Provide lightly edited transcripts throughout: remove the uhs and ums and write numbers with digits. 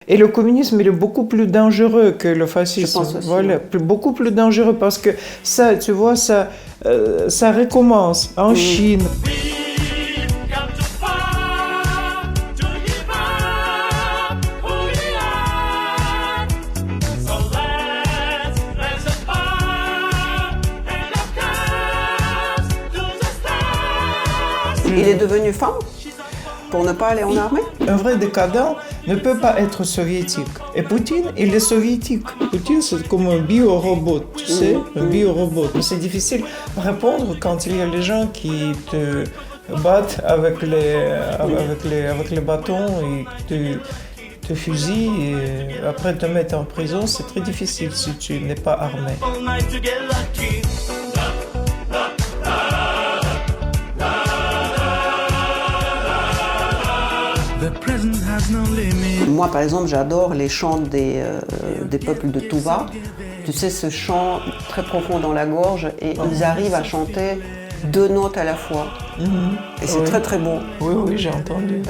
Et le communisme, il est beaucoup plus dangereux que le fascisme. Je pense aussi. Voilà, beaucoup plus dangereux parce que ça, tu vois, ça recommence en Chine. Il est devenu femme pour ne pas aller en armée? Un vrai décadent ne peut pas être soviétique. Et Poutine, il est soviétique. Poutine, c'est comme un biorobot, tu sais, un biorobot. C'est difficile à répondre quand il y a les gens qui te battent avec les bâtons et te fusillent et après te mettent en prison. C'est très difficile si tu n'es pas armé. Moi, par exemple, j'adore les chants des peuples de Touva. Tu sais, ce chant très profond dans la gorge, et ils arrivent à chanter 2 notes à la fois. Et c'est très très beau. Oui, j'ai entendu.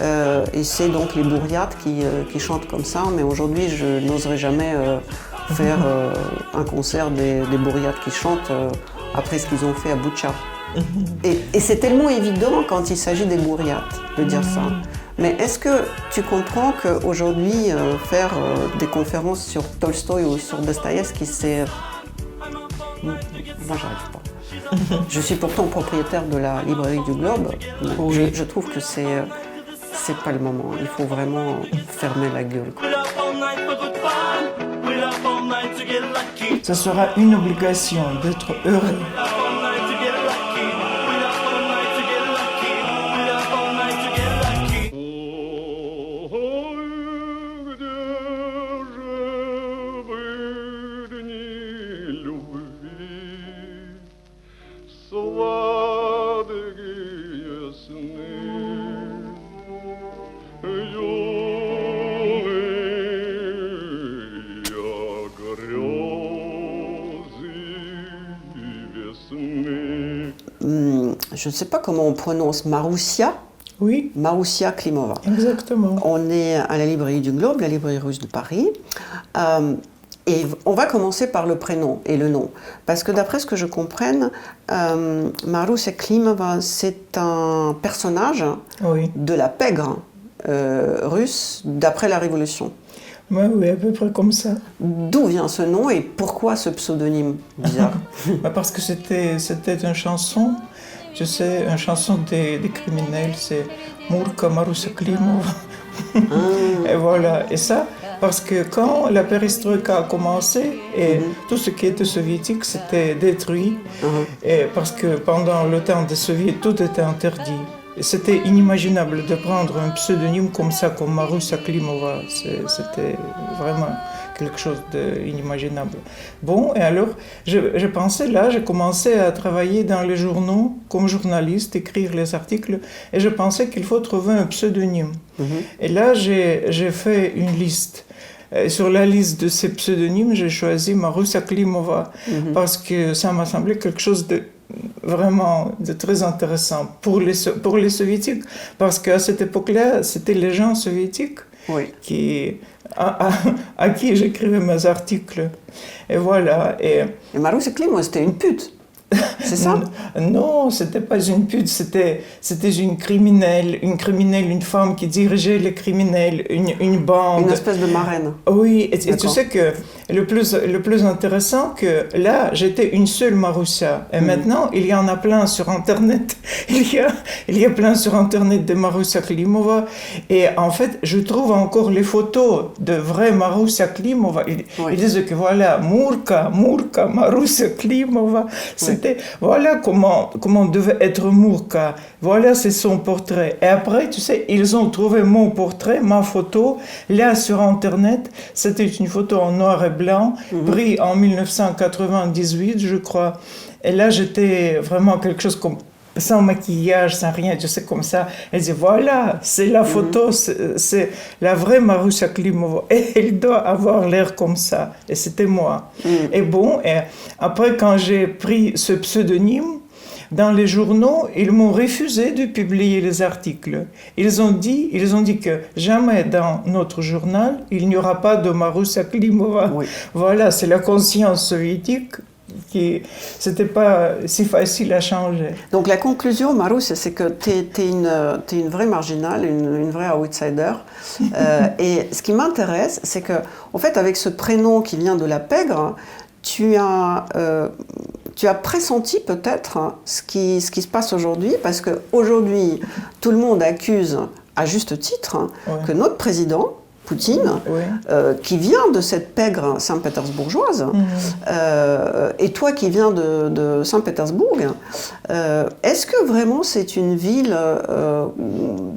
Et c'est donc les bourriates qui chantent comme ça, mais aujourd'hui, je n'oserais jamais faire un concert des bourriates qui chantent après ce qu'ils ont fait à Boutcha. Et c'est tellement évident quand il s'agit des bourriates de dire ça. Mais est-ce que tu comprends qu'aujourd'hui, faire des conférences sur Tolstoï ou sur Dostoïevski, c'est... Moi, j'arrive pas. Je suis pourtant propriétaire de la librairie du Globe. Oui. Je trouve que c'est pas le moment. Il faut vraiment fermer la gueule. Ce sera une obligation d'être heureux. Je ne sais pas comment on prononce, Maroussia. Oui, Maroussia Klimova. exactement. On est à la librairie du Globe, la librairie russe de Paris. Et on va commencer par le prénom et le nom. Parce que d'après ce que je comprenne, Maroussia Klimova, c'est un personnage de la pègre russe d'après la Révolution. Oui, à peu près comme ça. D'où vient ce nom et pourquoi ce pseudonyme bizarre? Parce que c'était une chanson, tu sais, une chanson des criminels, c'est Murka Maroussia Klimova. Et voilà, et ça, parce que quand la perestroïka a commencé, et tout ce qui était soviétique, c'était détruit, et parce que pendant le temps des soviets, tout était interdit. C'était inimaginable de prendre un pseudonyme comme ça, comme Maroussia Klimova. C'était vraiment quelque chose d'inimaginable. Bon, et alors, je pensais là, j'ai commencé à travailler dans les journaux comme journaliste, écrire les articles, et je pensais qu'il faut trouver un pseudonyme. Et là, j'ai fait une liste. Et sur la liste de ces pseudonymes, j'ai choisi Maroussia Klimova, parce que ça m'a semblé quelque chose de vraiment de très intéressant pour les soviétiques, parce qu'à cette époque-là, c'était les gens soviétiques à qui j'écrivais mes articles. Et voilà. Et Maroussia Klimova, c'était une pute. C'est ça? Non, c'était pas une pute, c'était une criminelle, une femme qui dirigeait les criminels, une bande. Une espèce de marraine. Oui, et tu sais que le plus intéressant, que là, j'étais une seule Maroussia, et maintenant, il y en a plein sur Internet. Il y a plein sur Internet de Maroussia Klimova, et en fait, je trouve encore les photos de vraies Maroussia Klimova. Ils disent que voilà, Murka Maroussia Klimova, voilà comment devait être Murka. Voilà, c'est son portrait. Et après, tu sais, ils ont trouvé mon portrait, ma photo, là sur Internet. C'était une photo en noir et blanc, prise en 1998, je crois. Et là, j'étais vraiment quelque chose comme sans maquillage, sans rien, tu sais, comme ça. Elle dit, voilà, c'est la photo, c'est la vraie Maroussia Klimova. Et elle doit avoir l'air comme ça. Et c'était moi. Et bon, et après, quand j'ai pris ce pseudonyme, dans les journaux, ils m'ont refusé de publier les articles. Ils ont dit que jamais dans notre journal, il n'y aura pas de Maroussa Klimova. Oui. Voilà, c'est la conscience soviétique. C'était pas si facile à changer. Donc la conclusion, Maroussa, c'est que t'es une vraie marginale, une vraie outsider. Et ce qui m'intéresse, c'est que, en fait, avec ce prénom qui vient de la pègre, tu as pressenti peut-être ce qui se passe aujourd'hui, parce qu'aujourd'hui, tout le monde accuse, à juste titre, que notre président, Poutine, qui vient de cette pègre saint-pétersbourgeoise, et toi qui viens de Saint-Pétersbourg, est-ce que vraiment c'est une ville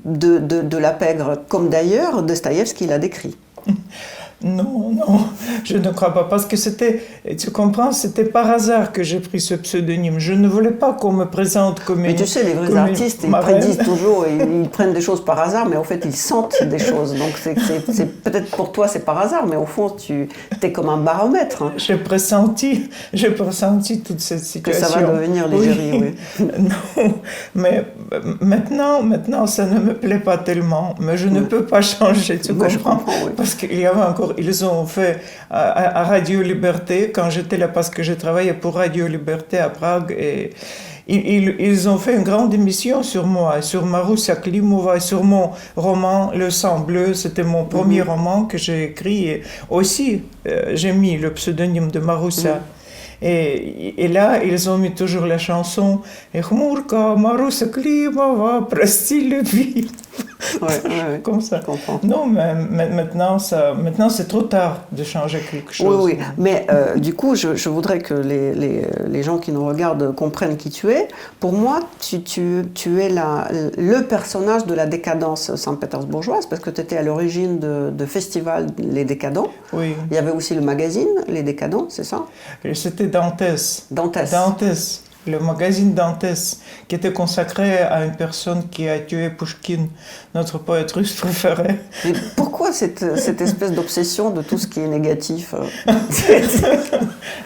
de la pègre, comme d'ailleurs Dostoïevski l'a décrit? Non, je ne crois pas, parce que tu comprends, c'était par hasard que j'ai pris ce pseudonyme. Je ne voulais pas qu'on me présente comme une... Mais tu sais, les vrais artistes, ils prédisent toujours, ils prennent des choses par hasard, mais en fait, ils sentent des choses. Donc, c'est peut-être pour toi, c'est par hasard, mais au fond, tu es comme un baromètre. Hein. J'ai pressenti toute cette situation. Que ça va devenir l'égérie, oui. Non, mais maintenant, ça ne me plaît pas tellement, mais je ne peux pas changer, tu comprends? Je comprends, oui. Parce qu'il y avait encore... Ils ont fait à Radio Liberté, quand j'étais là, parce que je travaillais pour Radio Liberté à Prague, et ils ont fait une grande émission sur moi, sur Maroussa Klimova, sur mon roman Le sang bleu. C'était mon premier roman que j'ai écrit. Et aussi, j'ai mis le pseudonyme de Maroussa. Et là, ils ont mis toujours la chanson « Khmourka, Maroussa Klimova, прости, любви ». Comme ça. Je comprends. Non, mais maintenant c'est trop tard de changer quelque chose. Oui. Mais du coup, je voudrais que les gens qui nous regardent comprennent qui tu es. Pour moi, tu es le personnage de la décadence saint-pétersbourgeoise, parce que tu étais à l'origine de festival Les Décadents. Oui. Il y avait aussi le magazine Les Décadents, c'est ça? C'était Dantès. Le magazine Dantès, qui était consacré à une personne qui a tué Pouchkine, notre poète russe préféré. Mais pourquoi cette espèce d'obsession de tout ce qui est négatif?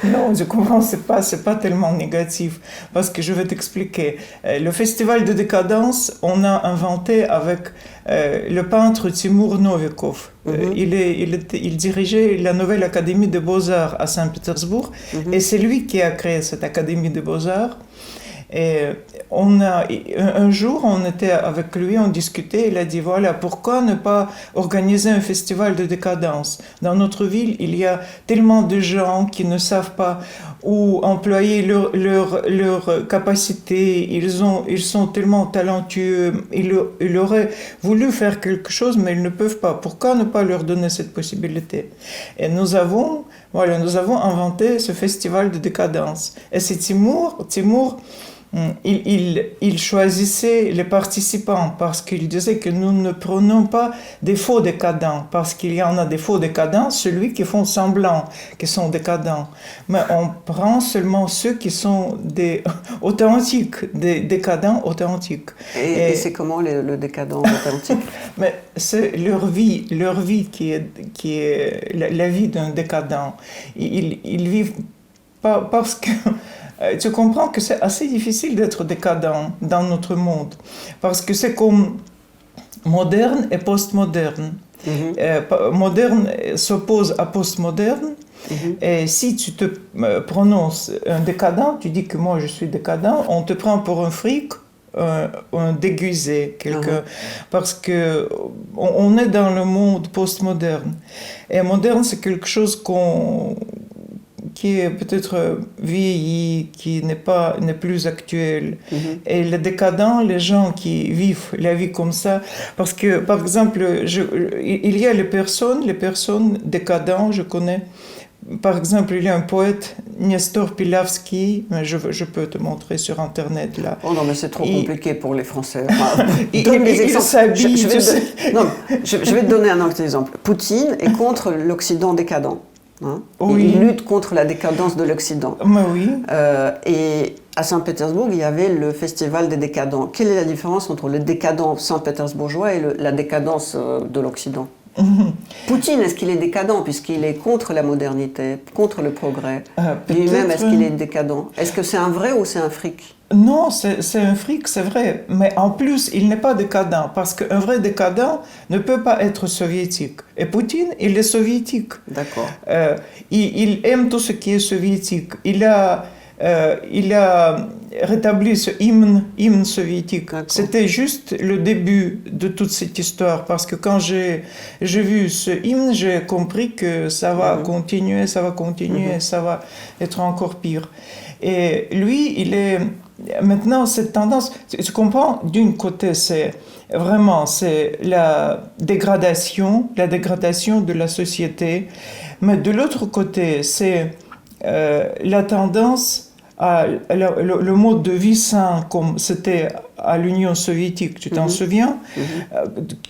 Non, je comprends, c'est pas tellement négatif, parce que je vais t'expliquer. Le festival de décadence, on a inventé avec le peintre Timur Novikov. Il dirigeait la Nouvelle Académie des Beaux-Arts à Saint-Pétersbourg, et c'est lui qui a créé cette Académie des Beaux-Arts. Et un jour, on était avec lui, on discutait, il a dit, voilà, pourquoi ne pas organiser un festival de décadence? Dans notre ville, il y a tellement de gens qui ne savent pas où employer leur capacité, ils sont tellement talentueux, ils auraient voulu faire quelque chose, mais ils ne peuvent pas. Pourquoi ne pas leur donner cette possibilité? Et nous avons inventé ce festival de décadence. Et c'est Timur, il choisissait les participants parce qu'il disait que nous ne prenons pas des faux décadents, parce qu'il y en a des faux décadents, ceux qui font semblant qu'ils sont décadents. Mais on prend seulement ceux qui sont des décadents authentiques. Et c'est comment le décadent authentique? Mais c'est leur vie qui est la vie d'un décadent. Ils vivent pas parce que... Tu comprends que c'est assez difficile d'être décadent dans notre monde, parce que c'est comme moderne et postmoderne. Moderne s'oppose à postmoderne, et si tu te prononces un décadent, tu dis que moi je suis décadent, on te prend pour un fric, un déguisé, quelqu'un, parce que on est dans le monde postmoderne. Et moderne, c'est quelque chose qui est peut-être vieilli, qui n'est plus actuel. Et les décadents, les gens qui vivent la vie comme ça, parce que, par exemple, il y a les personnes décadents, je connais. Par exemple, il y a un poète, Nestor Pilavski, je peux te montrer sur Internet là. Oh non, mais c'est trop compliqué pour les Français. Il s'habille, je vais te donner un autre exemple. Poutine est contre l'Occident décadent. Hein? Oui. Il lutte contre la décadence de l'Occident. Oui. Et à Saint-Pétersbourg, il y avait le festival des décadents. Quelle est la différence entre le décadent saint-pétersbourgeois et la décadence de l'Occident? Poutine, est-ce qu'il est décadent puisqu'il est contre la modernité, contre le progrès? Lui-même, est-ce qu'il est décadent? Est-ce que c'est un vrai ou c'est un fric? Non, c'est un fric, c'est vrai. Mais en plus, il n'est pas décadent, parce qu'un vrai décadent ne peut pas être soviétique. Et Poutine, il est soviétique. D'accord. Il aime tout ce qui est soviétique. Il a rétabli ce hymne soviétique. C'était juste le début de toute cette histoire, parce que quand j'ai vu ce hymne, j'ai compris que ça va continuer, ça va être encore pire. Et lui, il est... Maintenant, cette tendance, tu comprends, d'un côté, c'est la dégradation de la société, mais de l'autre côté, c'est la tendance à le mode de vie sain, comme c'était à l'Union soviétique, tu t'en souviens?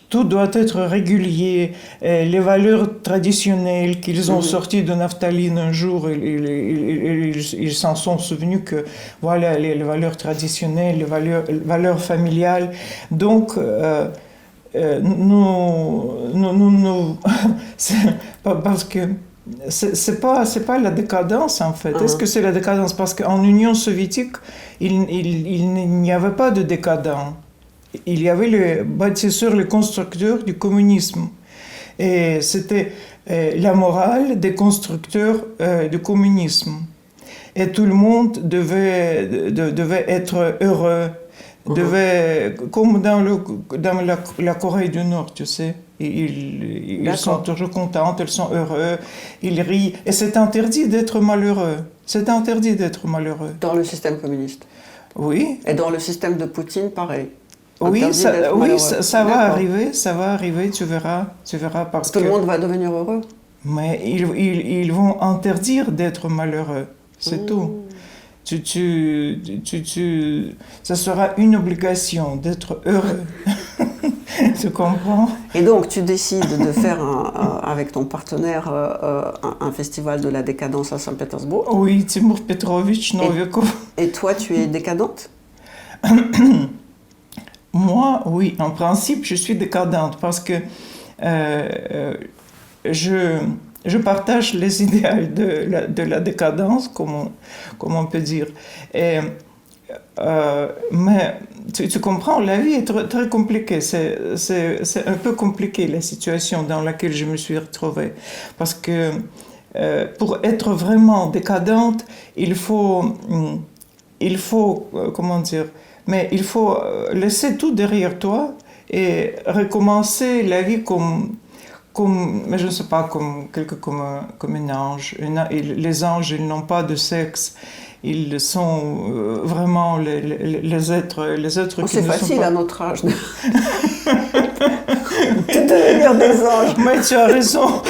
Tout doit être régulier, les valeurs traditionnelles qu'ils ont sorties de naphtaline un jour, ils s'en sont souvenus que voilà les valeurs traditionnelles, les valeurs familiales. Donc, nous parce que c'est pas la décadence en fait. Est-ce que c'est la décadence? Parce qu'en Union soviétique, il n'y avait pas de décadents. Il y avait les bâtisseurs, les constructeurs du communisme. Et c'était la morale des constructeurs du communisme. Et tout le monde devait être heureux. Comme dans la Corée du Nord, tu sais. Ils sont toujours contents, ils sont heureux, ils rient. Et c'est interdit d'être malheureux. C'est interdit d'être malheureux. Dans le système communiste? Oui. Et dans le système de Poutine, pareil? Oui, ça va arriver, tu verras parce que... Tout le monde va devenir heureux? Mais ils vont interdire d'être malheureux, c'est tout. Ça sera une obligation d'être heureux. Tu comprends? Et donc, tu décides de faire, avec ton partenaire, un festival de la décadence à Saint-Pétersbourg. Oui, Timur Petrovitch Novikov. Et toi, tu es décadente? Moi, oui, en principe, je suis décadente parce que je partage les idéaux de la décadence, comme on peut dire. Mais tu comprends, la vie est très, très compliquée. C'est un peu compliqué la situation dans laquelle je me suis retrouvée. Parce que pour être vraiment décadente, il faut comment dire, mais il faut laisser tout derrière toi et recommencer la vie mais je ne sais pas, comme un ange. Les anges, ils n'ont pas de sexe. Ils sont vraiment les êtres qui c'est facile à notre âge de devenir des anges. Mais tu as raison.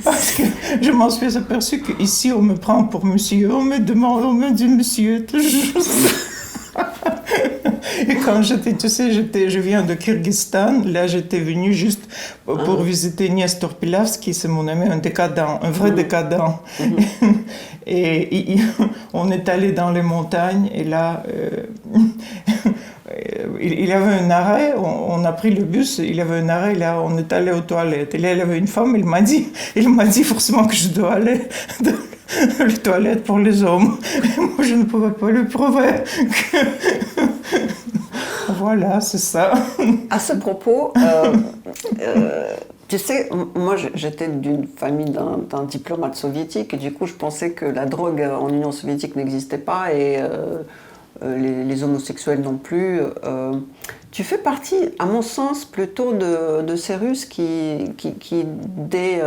Parce que je m'en suis aperçue qu'ici, on me prend pour monsieur. On me dit monsieur toujours. Et quand je viens de Kyrgyzstan, là j'étais venue juste pour visiter Nestor Pilavski, c'est mon ami, un décadent, un vrai décadent. Et on est allé dans les montagnes et là, il y avait un arrêt, on a pris le bus, il y avait un arrêt, là on est allé aux toilettes. Et là il y avait une femme, il m'a dit forcément que je dois aller dans les toilettes pour les hommes. Et moi je ne pouvais pas lui prouver que... Voilà, c'est ça. À ce propos, tu sais, moi j'étais d'une famille d'un diplomate soviétique et du coup je pensais que la drogue en Union soviétique n'existait pas et les homosexuels non plus. Tu fais partie, à mon sens, plutôt de ces Russes qui dès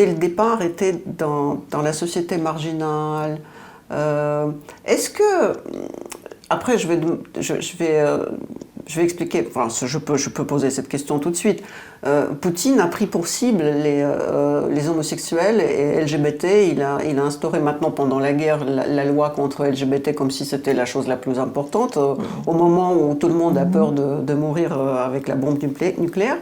le départ étaient dans la société marginale. Est-ce que... Après, je vais expliquer, enfin, je peux poser cette question tout de suite. Poutine a pris pour cible les homosexuels et LGBT. Il a instauré maintenant, pendant la guerre, la loi contre LGBT comme si c'était la chose la plus importante, au moment où tout le monde a peur de mourir avec la bombe nucléaire.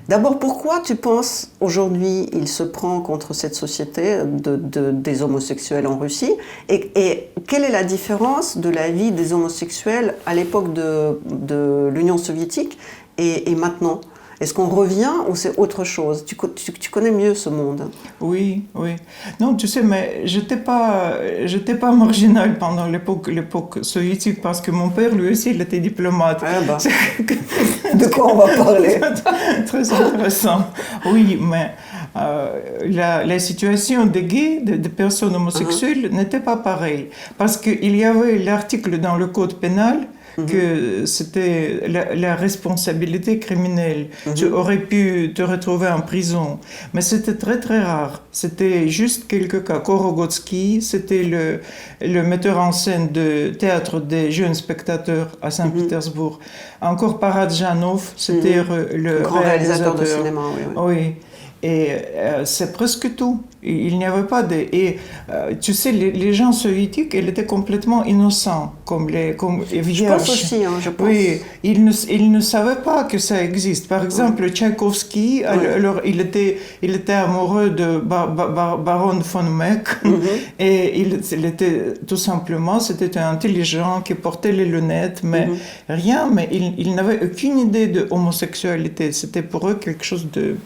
D'abord, pourquoi tu penses aujourd'hui il se prend contre cette société des homosexuels en Russie et quelle est la différence de la vie des homosexuels à l'époque de l'Union soviétique et maintenant? Est-ce qu'on revient ou c'est autre chose? Tu connais mieux ce monde. Oui, oui. Non, tu sais, mais j'étais pas marginale pendant l'époque soviétique parce que mon père, lui aussi, il était diplomate. Ah bah. De quoi on va parler? Très intéressant. Oui, mais la situation des gays, des personnes homosexuelles, n'était pas pareille. Parce qu'il y avait l'article dans le code pénal que c'était la responsabilité criminelle. Tu aurais pu te retrouver en prison. Mais c'était très très rare. C'était juste quelques cas. Korogotsky, c'était le metteur en scène de théâtre des jeunes spectateurs à Saint-Pétersbourg. Encore Paradjanov, c'était le grand réalisateur de cinéma. Oui. Et c'est presque tout. Il n'y avait pas de... Et tu sais, les gens soviétiques, ils étaient complètement innocents, comme vierges. Je pense aussi, je pense. Oui, ils ne savaient pas que ça existe. Par exemple, Tchaïkovski, alors, il était amoureux de Baron von Meck, et il était tout simplement, c'était un intelligent qui portait les lunettes, mais rien, mais il n'avait aucune idée de homosexualité. C'était pour eux quelque chose de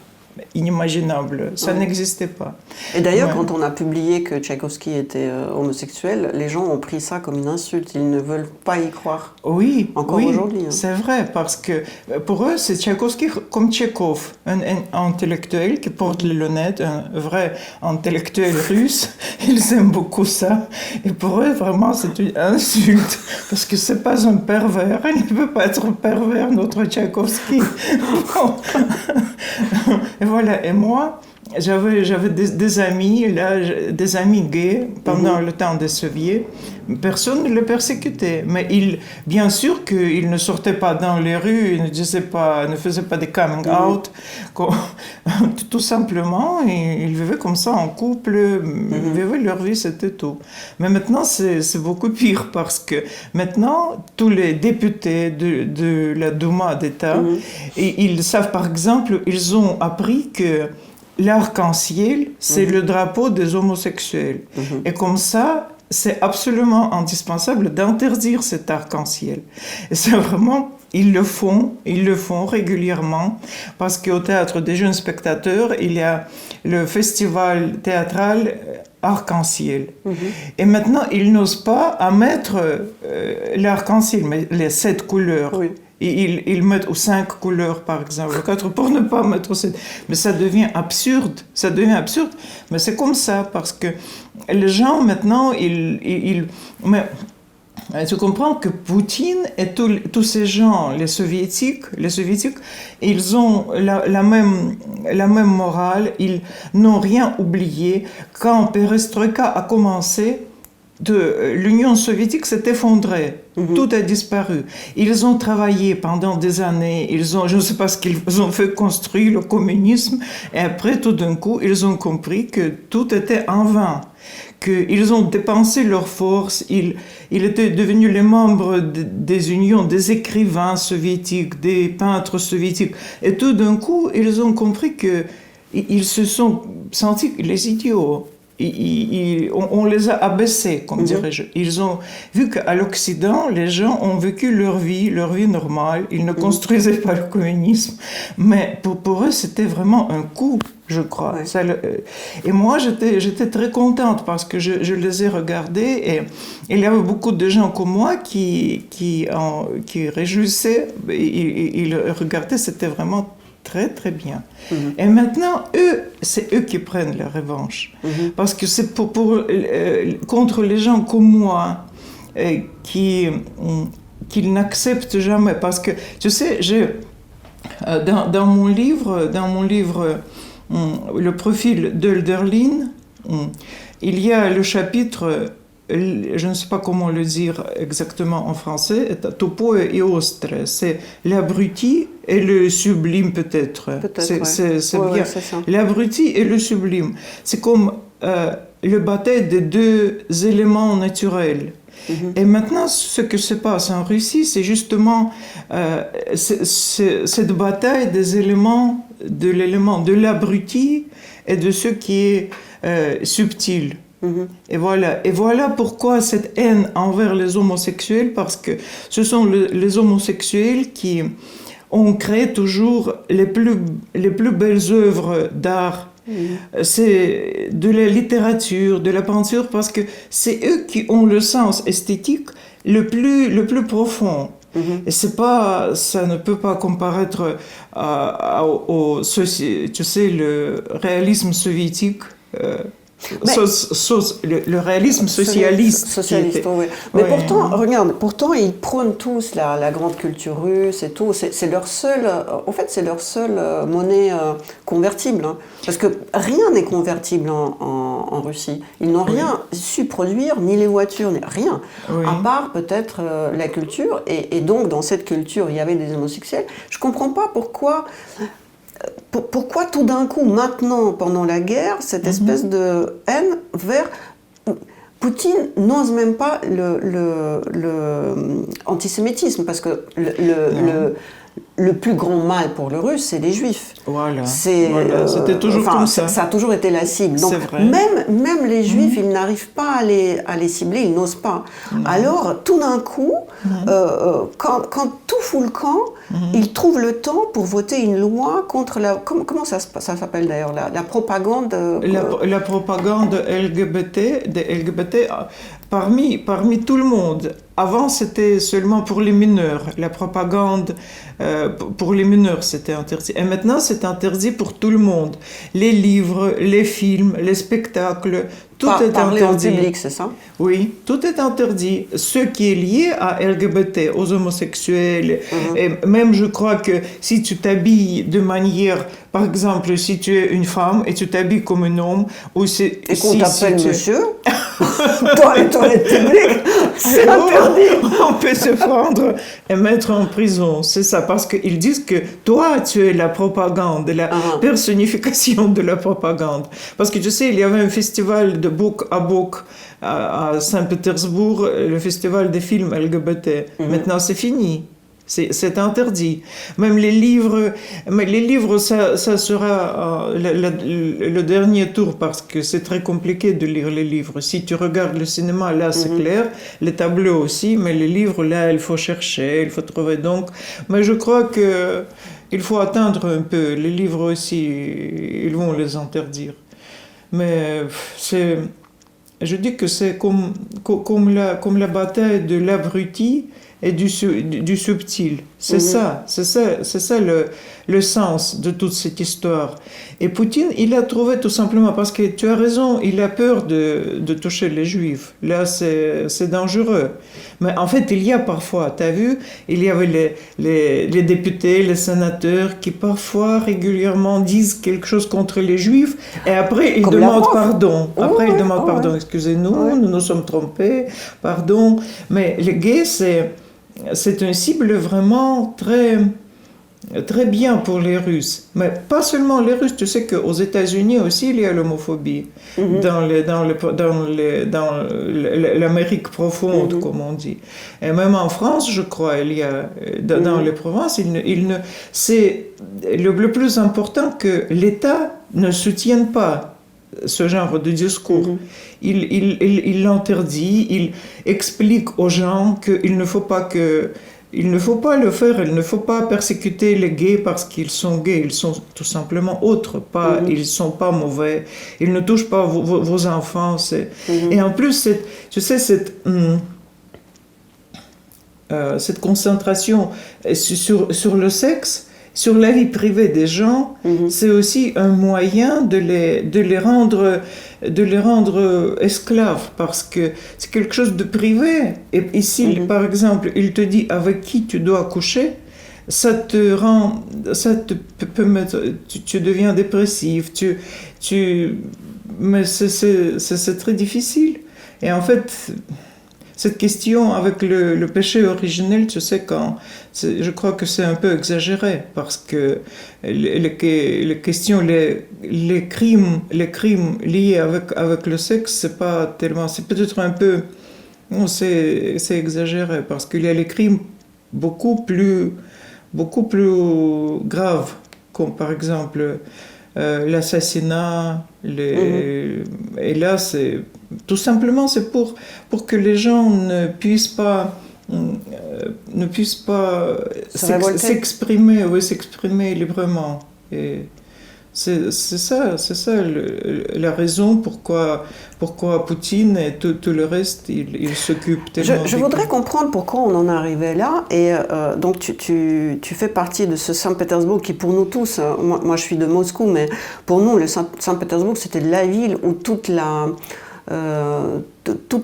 inimaginable, ça n'existait pas. Et d'ailleurs, quand on a publié que Tchaïkovski était homosexuel, les gens ont pris ça comme une insulte, ils ne veulent pas y croire. Oui, encore aujourd'hui. C'est vrai, parce que pour eux, c'est Tchaïkovski comme Tchekhov, un intellectuel qui porte les lunettes, un vrai intellectuel russe, ils aiment beaucoup ça, et pour eux, vraiment, c'est une insulte, parce que c'est pas un pervers, il ne peut pas être pervers, notre Tchaïkovski. Et voilà, et moi, j'avais des amis, des amis gays pendant le temps des soviets. Personne ne les persécutait, mais bien sûr qu'ils ne sortaient pas dans les rues, ils ne faisaient pas des coming out. Tout simplement, ils vivaient comme ça en couple, ils vivaient leur vie, c'était tout. Mais maintenant, c'est beaucoup pire parce que maintenant, tous les députés de la Douma d'État, ils savent par exemple, ils ont appris que l'arc-en-ciel, c'est le drapeau des homosexuels. Et comme ça, c'est absolument indispensable d'interdire cet arc-en-ciel. Et c'est vraiment, ils le font régulièrement, parce qu'au Théâtre des jeunes spectateurs, il y a le festival théâtral arc-en-ciel. Et maintenant, ils n'osent pas à mettre l'arc-en-ciel, mais les 7 couleurs. Oui. Et ils mettent aux 5 couleurs, par exemple, 4, pour ne pas mettre 7. Mais ça devient absurde. Mais c'est comme ça, parce que les gens, maintenant, mais tu comprends que Poutine et tous ces gens, les soviétiques, ils ont la même morale, ils n'ont rien oublié. Quand Perestroïka a commencé, l'Union soviétique s'est effondrée, tout a disparu. Ils ont travaillé pendant des années, je ne sais pas ce qu'ils ont fait construire le communisme, et après tout d'un coup, ils ont compris que tout était en vain, qu'ils ont dépensé leurs forces, ils étaient devenus les membres des unions, des écrivains soviétiques, des peintres soviétiques, et tout d'un coup, ils ont compris qu'ils se sont sentis les idiots. On les a abaissés, comme dirais-je. Ils ont vu qu'à l'Occident, les gens ont vécu leur vie normale. Ils ne construisaient pas le communisme. Mais pour eux, c'était vraiment un coup, je crois. Ouais. Et moi, j'étais très contente parce que je les ai regardés et il y avait beaucoup de gens comme moi qui réjouissaient. Ils regardaient, c'était vraiment très très bien. Et maintenant, c'est eux qui prennent la revanche. Parce que c'est contre les gens comme moi qui n'acceptent jamais. Parce que, tu sais, dans mon livre, le profil d'Hölderlin, il y a le chapitre, je ne sais pas comment le dire exactement en français, Topo et Ostre, c'est l'abruti et le sublime peut-être. C'est bien. C'est ça. L'abruti et le sublime. C'est comme le bataille des deux éléments naturels. Et maintenant, ce que se passe en Russie, c'est justement cette bataille des éléments, de l'abruti et de ce qui est subtil. Et voilà pourquoi cette haine envers les homosexuels, parce que ce sont les homosexuels qui on crée toujours les plus belles œuvres d'art. C'est de la littérature, de la peinture, parce que c'est eux qui ont le sens esthétique le plus profond. Et c'est pas, ça ne peut pas comparaître tu sais, le réalisme soviétique. Le réalisme socialiste. Oui. Mais pourtant, regarde, ils prônent tous la grande culture russe et tout. C'est leur seule, en fait, c'est leur seule monnaie convertible. Hein. Parce que rien n'est convertible en Russie. Ils n'ont rien su produire, ni les voitures, ni rien. À part peut-être la culture. Et donc, dans cette culture, il y avait des homosexuels. Je comprends pas pourquoi tout d'un coup, maintenant, pendant la guerre, cette espèce de haine vers... Poutine n'ose même pas le antisémitisme, parce que le plus grand mal pour le russe, c'est les juifs. Voilà. C'était toujours comme ça. Ça a toujours été la cible. Donc, même les juifs, ils n'arrivent pas à les cibler, ils n'osent pas. Alors, tout d'un coup, quand tout fout le camp, ils trouvent le temps pour voter une loi contre la... Comment ça s'appelle d'ailleurs, la propagande... La propagande LGBT parmi tout le monde. Avant, c'était seulement pour les mineurs. La propagande pour les mineurs, c'était interdit. Et maintenant, c'est interdit pour tout le monde. Les livres, les films, les spectacles, tout est parler interdit. En public, c'est ça? Oui, tout est interdit. Ce qui est lié à LGBT, aux homosexuels. Et même, je crois que si tu t'habilles de manière... Par exemple, si tu es une femme et tu t'habilles comme un homme... Ou et qu'on t'appelle monsieur dans les toilettes publiques, c'est interdit. On peut se prendre et mettre en prison. C'est ça, parce qu'ils disent que toi, tu es la propagande, la personnification de la propagande. Parce que tu sais, il y avait un festival de Book à Book à Saint-Pétersbourg, le festival des films LGBT. Maintenant, c'est fini. C'est interdit. Même les livres, ça sera le dernier tour, parce que c'est très compliqué de lire les livres. Si tu regardes le cinéma, là, c'est clair. Les tableaux aussi, mais les livres, là, il faut chercher, il faut trouver. Donc, mais je crois que il faut attendre un peu. Les livres aussi, ils vont les interdire. Mais je dis que c'est comme la bataille de l'abruti et du subtil. C'est ça le sens de toute cette histoire. Et Poutine, il a trouvé tout simplement, parce que tu as raison, il a peur de toucher les juifs. Là, c'est dangereux. Mais en fait, il y a parfois, tu as vu, il y avait les députés, les sénateurs qui parfois, régulièrement, disent quelque chose contre les juifs, et après, ils demandent pardon. Après, ils demandent pardon. Excusez-nous, nous nous sommes trompés, pardon. Mais les gays, c'est une cible vraiment très, très bien pour les Russes. Mais pas seulement les Russes. Tu sais qu'aux États-Unis aussi, il y a l'homophobie. Dans l'Amérique profonde, comme on dit. Et même en France, je crois, il y a, dans les provinces, c'est le plus important que l'État ne soutienne pas ce genre de discours. Il l'interdit, il explique aux gens qu'il ne faut pas le faire, il ne faut pas persécuter les gays parce qu'ils sont gays, ils sont tout simplement autres, ils ne sont pas mauvais, ils ne touchent pas vos enfants. Et en plus, tu sais, cette concentration sur le sexe, sur la vie privée des gens, c'est aussi un moyen de les rendre esclaves, parce que c'est quelque chose de privé. Et ici, par exemple, il te dit avec qui tu dois coucher, peut mettre, tu deviens dépressif, mais c'est très difficile. Et en fait, cette question avec le péché originel, tu sais, je crois que c'est un peu exagéré, parce que les questions, les crimes liés avec le sexe, c'est pas tellement, c'est peut-être un peu, non, c'est exagéré, parce qu'il y a les crimes beaucoup plus graves, comme par exemple l'assassinat, et là c'est tout simplement c'est pour que les gens ne puissent pas ne puisse pas s'exprimer librement. Et c'est ça la raison pourquoi Poutine et tout le reste, il s'occupe tellement. Je voudrais comprendre pourquoi on en est arrivé là. Et donc tu fais partie de ce Saint-Pétersbourg qui pour nous tous, moi je suis de Moscou, mais pour nous le Saint-Pétersbourg c'était la ville où toute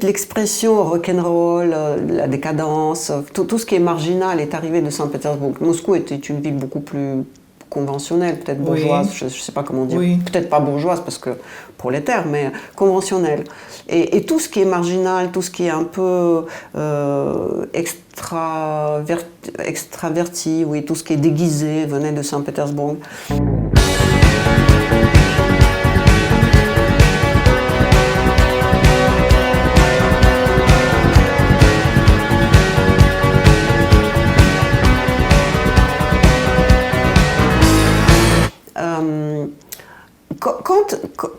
l'expression rock'n'roll, la décadence, tout ce qui est marginal est arrivé de Saint-Pétersbourg. Moscou était une ville beaucoup plus conventionnelle, peut-être bourgeoise, je ne sais pas comment dire, peut-être pas bourgeoise parce que prolétaire, mais conventionnelle. Et tout ce qui est marginal, tout ce qui est un peu extraverti, oui, tout ce qui est déguisé venait de Saint-Pétersbourg.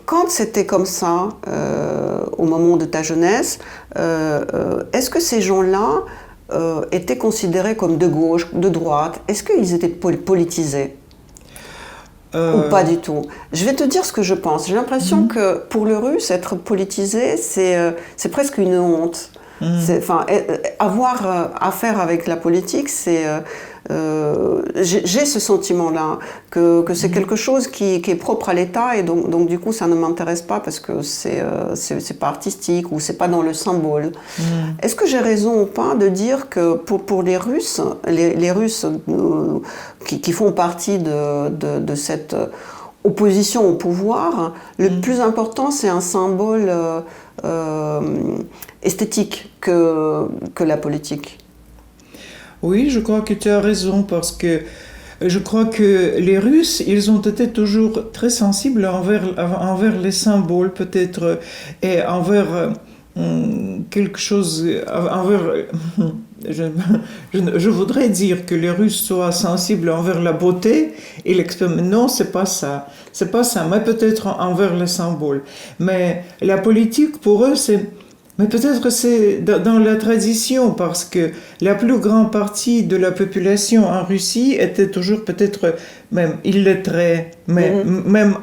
Quand c'était comme ça, au moment de ta jeunesse, est-ce que ces gens-là étaient considérés comme de gauche, de droite? Est-ce qu'ils étaient politisés? Ou pas du tout? Je vais te dire ce que je pense. J'ai l'impression que pour le Russe, être politisé, c'est presque une honte. Avoir affaire avec la politique, j'ai ce sentiment-là, que c'est quelque chose qui est propre à l'État et donc du coup ça ne m'intéresse pas parce que c'est pas artistique ou c'est pas dans le symbole. Est-ce que j'ai raison ou pas de dire que pour les Russes, les Russes qui font partie de cette opposition au pouvoir, le plus important c'est un symbole esthétique que la politique? Oui, je crois que tu as raison parce que je crois que les Russes, ils ont été toujours très sensibles envers les symboles peut-être et envers quelque chose, je voudrais dire que les Russes soient sensibles envers la beauté et l'expérience. Non, c'est pas ça, mais peut-être envers les symboles. Mais la politique pour eux, mais peut-être c'est dans la tradition, parce que la plus grande partie de la population en Russie était toujours peut-être même illettrée, mais même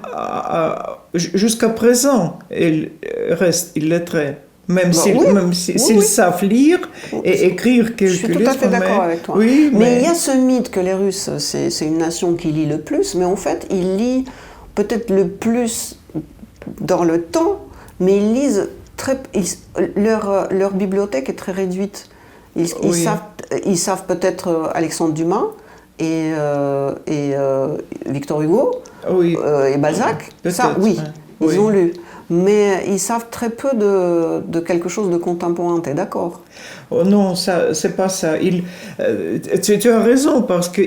jusqu'à présent, ils restent illettrés. Même s'ils savent lire et écrire quelques livres. Je suis tout à fait d'accord avec toi. Oui, mais il y a ce mythe que les Russes, c'est une nation qui lit le plus, mais en fait, ils lisent peut-être le plus dans le temps, mais ils lisent leur bibliothèque est très réduite. Ils savent peut-être Alexandre Dumas et Victor Hugo et Balzac. Ça, oui, ils ont lu. Mais ils savent très peu de quelque chose de contemporain, t'es d'accord? Oh non, c'est pas ça. Tu as raison, parce que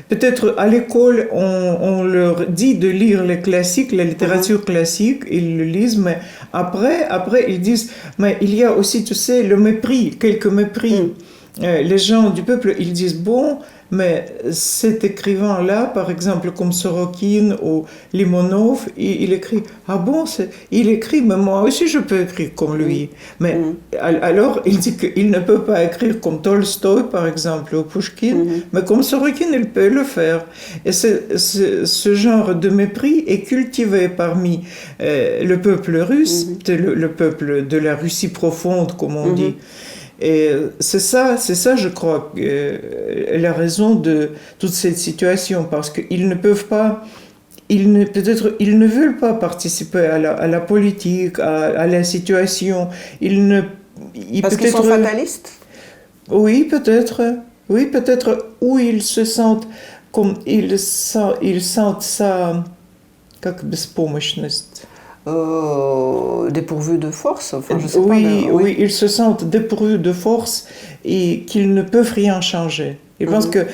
peut-être à l'école, on leur dit de lire les classiques, la littérature classique, ils le lisent, mais après ils disent, mais il y a aussi, tu sais, le mépris, quelques mépris. Les gens du peuple, ils disent, bon, mais cet écrivain-là, par exemple, comme Sorokin ou Limonov, il écrit, ah bon, il écrit, mais moi aussi je peux écrire comme lui. Mais alors, il dit qu'il ne peut pas écrire comme Tolstoï, par exemple, ou Pushkin, mais comme Sorokin, il peut le faire. Et ce genre de mépris est cultivé parmi le peuple russe, le peuple de la Russie profonde, comme on dit. Et c'est ça, je crois, la raison de toute cette situation, parce qu'ils ne peuvent pas, peut-être ils ne veulent pas participer à la politique, à la situation. Parce qu'ils sont fatalistes? Oui, peut-être, où ils se sentent comme ils sentent ça, как беспомощность. Dépourvus de force, enfin, je sais pas. Oui, ils se sentent dépourvus de force et qu'ils ne peuvent rien changer. Ils pensent que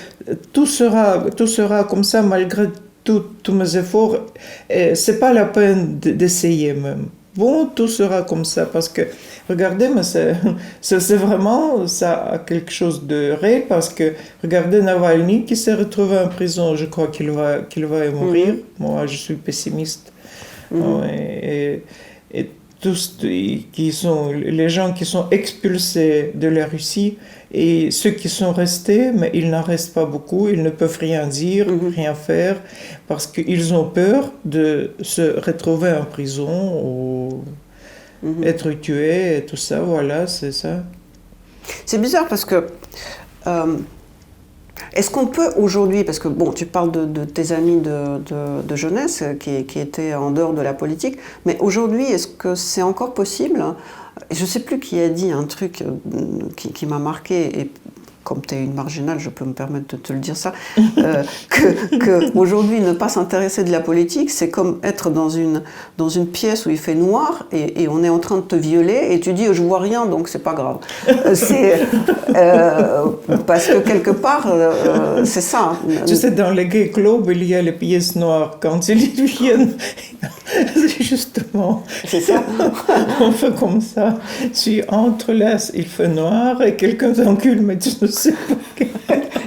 tout sera comme ça malgré tous mes efforts. C'est pas la peine d'essayer même. Bon, tout sera comme ça parce que, regardez, mais c'est vraiment ça quelque chose de réel parce que, regardez Navalny qui s'est retrouvé en prison, je crois qu'il va y mourir. Moi, je suis pessimiste. Et tous les gens qui sont expulsés de la Russie et ceux qui sont restés, mais ils n'en restent pas beaucoup, ils ne peuvent rien dire, rien faire, parce qu'ils ont peur de se retrouver en prison ou être tués et tout ça, voilà, c'est ça. C'est bizarre parce que est-ce qu'on peut aujourd'hui, parce que bon, tu parles de tes amis de jeunesse qui étaient en dehors de la politique, mais aujourd'hui, est-ce que c'est encore possible? Je ne sais plus qui a dit un truc qui m'a marqué, et comme tu es une marginale, je peux me permettre de te le dire ça, que aujourd'hui, ne pas s'intéresser de la politique, c'est comme être dans une pièce où il fait noir et on est en train de te violer et tu dis je vois rien donc c'est pas grave. Parce que quelque part, c'est ça. Tu sais, dans les gay clubs, il y a les pièces noires. Quand ils viennent, c'est justement. C'est ça. On fait comme ça. Tu entres là, il fait noir et quelqu'un t'encule, mais tu ne sais pas qui.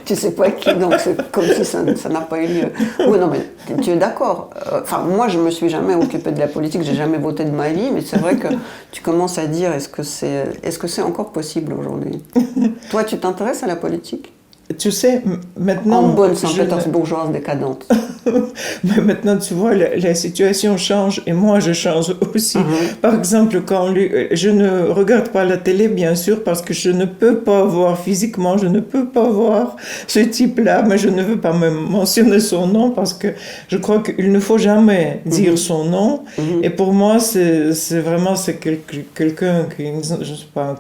Tu sais pas qui, donc c'est comme si ça n'a pas eu lieu. Oui, non, mais tu es d'accord. Enfin, moi, je me suis jamais occupée de la politique, j'ai jamais voté de ma vie, mais c'est vrai que tu commences à dire est-ce que c'est encore possible aujourd'hui? Toi, tu t'intéresses à la politique? Tu sais, maintenant... En bonne Saint-Pétersbourgeoise décadente. Mais maintenant, tu vois, la situation change et moi, je change aussi. Par exemple, je ne regarde pas la télé, bien sûr, parce que je ne peux pas voir physiquement, je ne peux pas voir ce type-là, mais je ne veux pas même mentionner son nom parce que je crois qu'il ne faut jamais dire son nom. Et pour moi, c'est vraiment quelqu'un qui, je sais pas,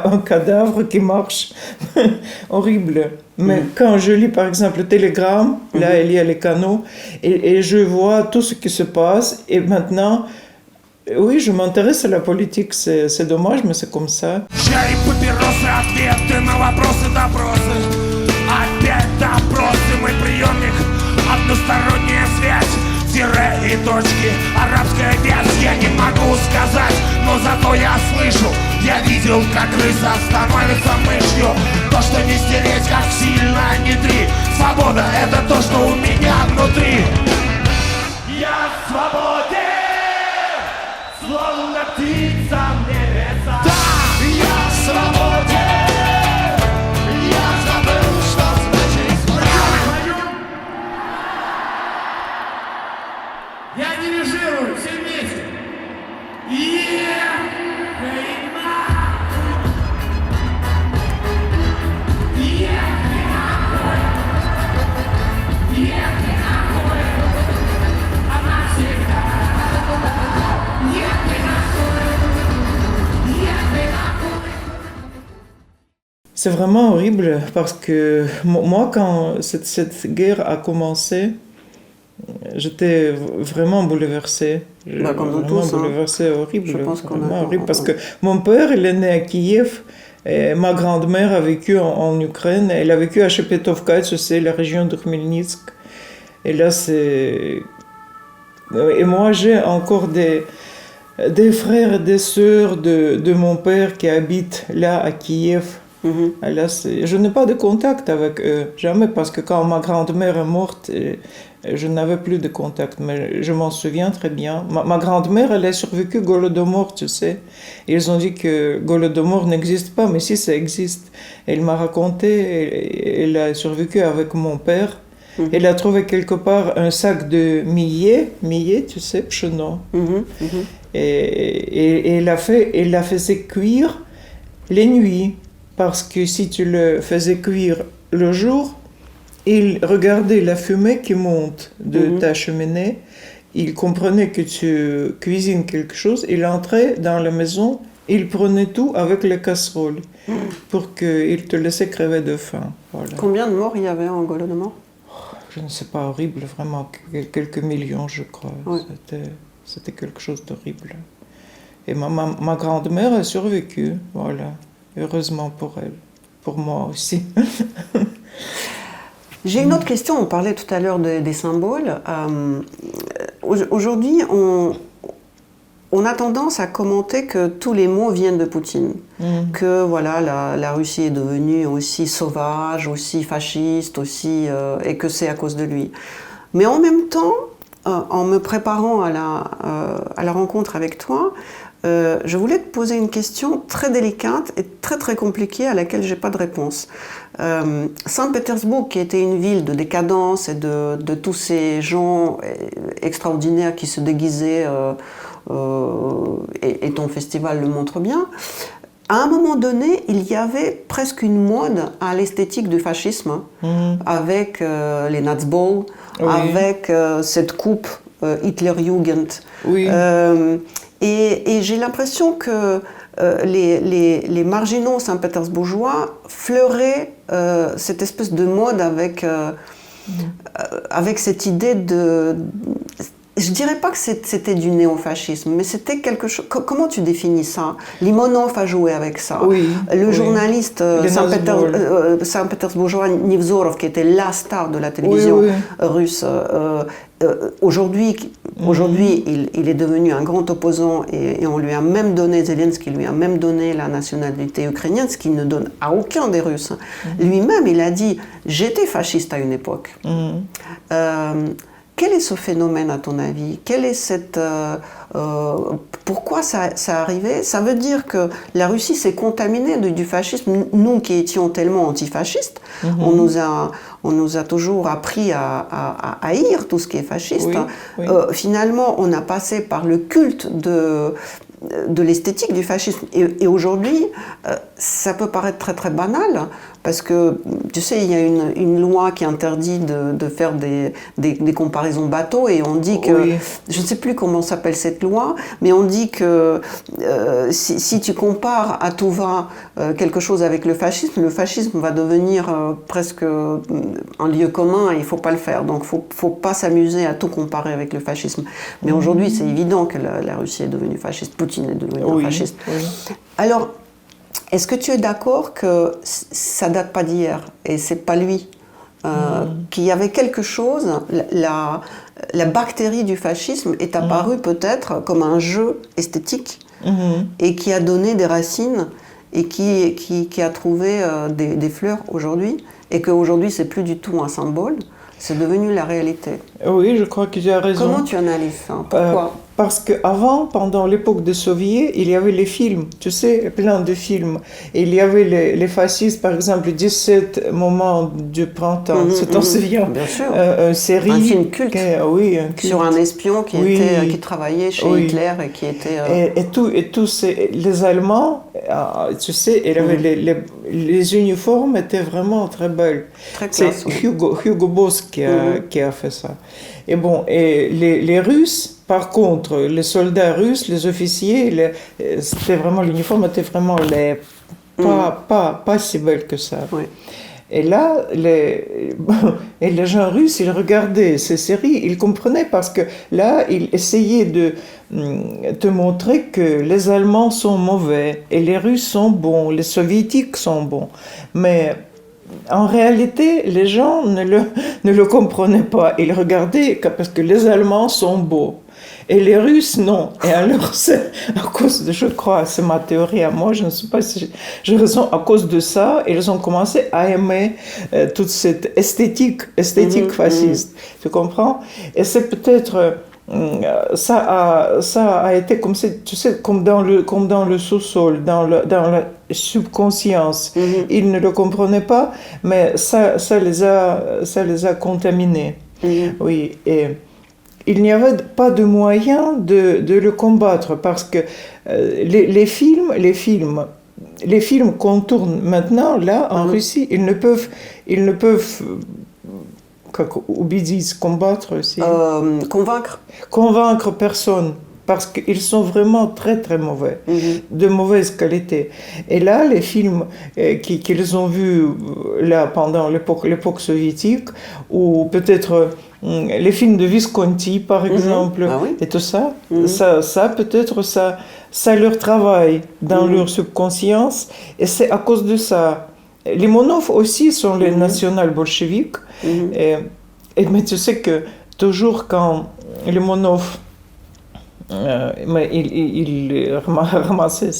un cadavre qui marche. Horrible. Mais quand je lis par exemple le Télégramme, là il y a les canaux, et je vois tout ce qui se passe, et maintenant, oui, je m'intéresse à la politique, c'est dommage, mais c'est comme ça. Тире и точки, арабская вязь я не могу сказать, но зато я слышу, я видел, как крыса становится мышью. То, что не стереть, как сильно не три. Свобода — это то, что у меня внутри. Я свободен, словно птица в небесах. Да, я свободен, я забыл, что значит свобода. Я дирижирую, все вместе. C'est vraiment horrible parce que moi, quand cette guerre a commencé, j'étais vraiment bouleversée. Comme vraiment tous, bouleversée, horrible. Je pense vraiment horrible parce que mon père, il est né à Kiev. Et ma grand-mère a vécu en Ukraine. Elle a vécu à Shepetovka, c'est la région de Khmelnytsk. Et là, c'est... Et moi, j'ai encore des frères et des sœurs de mon père qui habitent là à Kiev. Et là, je n'ai pas de contact avec eux, jamais, parce que quand ma grand-mère est morte, je n'avais plus de contact, mais je m'en souviens très bien. Ma grand-mère, elle a survécu Golodomor, tu sais. Et ils ont dit que Golodomor n'existe pas, mais si, ça existe. Elle m'a raconté, elle a survécu avec mon père. Elle a trouvé quelque part un sac de millet, tu sais, pchenon. Et elle la faisait cuire les nuits. Parce que si tu le faisais cuire le jour, il regardait la fumée qui monte de ta cheminée, il comprenait que tu cuisines quelque chose, il entrait dans la maison, il prenait tout avec les casseroles pour qu'il te laissait crever de faim. Voilà. Combien de morts il y avait en Golodomor? Je ne sais pas, horrible, vraiment, quelques millions, je crois. Oui. C'était quelque chose d'horrible. Et ma grand-mère a survécu, voilà. Heureusement pour elle, pour moi aussi. J'ai une autre question, on parlait tout à l'heure des symboles. Aujourd'hui, on a tendance à commenter que tous les mots viennent de Poutine. Que voilà, la Russie est devenue aussi sauvage, aussi fasciste, et que c'est à cause de lui. Mais en même temps, en me préparant à la rencontre avec toi, je voulais te poser une question très délicate et très très compliquée à laquelle j'ai pas de réponse. Saint-Pétersbourg, qui était une ville de décadence et de tous ces gens extraordinaires qui se déguisaient, et ton festival le montre bien, à un moment donné, il y avait presque une mode à l'esthétique du fascisme, avec les Natzball, avec cette coupe Hitlerjugend. Oui. Et j'ai l'impression que les marginaux saint-pétersbourgeois fleuraient cette espèce de mode avec cette idée de... Je dirais pas que c'était du néofascisme, mais c'était quelque chose... Comment tu définis ça? Limonov a joué avec ça. Oui, le journaliste saint-pétersbourgeois Nevzorov, qui était la star de la télévision russe, aujourd'hui, il est devenu un grand opposant et on lui a même donné, Zelensky lui a même donné la nationalité ukrainienne, ce qu'il ne donne à aucun des Russes. Lui-même, il a dit « j'étais fasciste à une époque ». Quel est ce phénomène à ton avis? Quelle est cette, pourquoi ça arrivait? Ça veut dire que la Russie s'est contaminée du fascisme. Nous qui étions tellement antifascistes, on nous a toujours appris à haïr tout ce qui est fasciste. Finalement, on a passé par le culte de l'esthétique du fascisme. Et aujourd'hui, ça peut paraître très très banal, parce que, tu sais, il y a une loi qui interdit de faire des comparaisons bateaux, et on dit que, je ne sais plus comment s'appelle cette loi, mais on dit que si tu compares à tout va quelque chose avec le fascisme va devenir presque un lieu commun, et il ne faut pas le faire. Donc il ne faut pas s'amuser à tout comparer avec le fascisme. Mais aujourd'hui, c'est évident que la Russie est devenue fasciste, Poutine est devenu un fasciste. Alors, est-ce que tu es d'accord que ça date pas d'hier, et c'est pas lui, qu'il y avait quelque chose, la bactérie du fascisme est apparue peut-être comme un jeu esthétique, et qui a donné des racines, et qui a trouvé des fleurs aujourd'hui, et qu'aujourd'hui c'est plus du tout un symbole, c'est devenu la réalité. Oui, je crois que tu as raison. Comment tu analyses ça? Pourquoi? Parce qu'avant, pendant l'époque des soviets, il y avait les films, tu sais, plein de films. Il y avait les fascistes, par exemple, 17 moments du printemps, tu t'en souviens? Bien sûr. Une série. Un film culte. Un culte. Sur un espion qui travaillait chez Hitler et qui était... Et tous les Allemands, tu sais, les uniformes étaient vraiment très belles. Très classe. C'est Hugo Boss qui a fait ça. Et bon, et les Russes, par contre, les soldats russes, les officiers, c'était vraiment, l'uniforme était vraiment pas si belle que ça. Oui. Et là, les gens russes, ils regardaient ces séries, ils comprenaient, parce que là, ils essayaient de te montrer que les Allemands sont mauvais et les Russes sont bons, les Soviétiques sont bons. Mais en réalité, les gens ne le comprenaient pas. Ils regardaient parce que les Allemands sont beaux. Et les Russes, non. Et alors, c'est à cause de, je crois, c'est ma théorie à moi, je ne sais pas si j'ai raison, à cause de ça, ils ont commencé à aimer toute cette esthétique fasciste. Tu comprends? Et c'est peut-être... ça a été comme, tu sais, comme dans le sous-sol, dans la subconscience. Ils ne le comprenaient pas, mais ça les a contaminés. Oui, et il n'y avait pas de moyen de le combattre, parce que les films qu'on tourne maintenant là en Russie, ils ne peuvent combattre aussi. Convaincre personne, parce qu'ils sont vraiment très très mauvais, de mauvaise qualité. Et là, les films qu'ils ont vus là pendant l'époque soviétique, ou peut-être les films de Visconti par exemple, et tout ça, ça peut-être ça leur travaille dans leur subconscience, et c'est à cause de ça. Les Limonov aussi sont les national-bolcheviques, mais tu sais que toujours quand Limonov il ramassait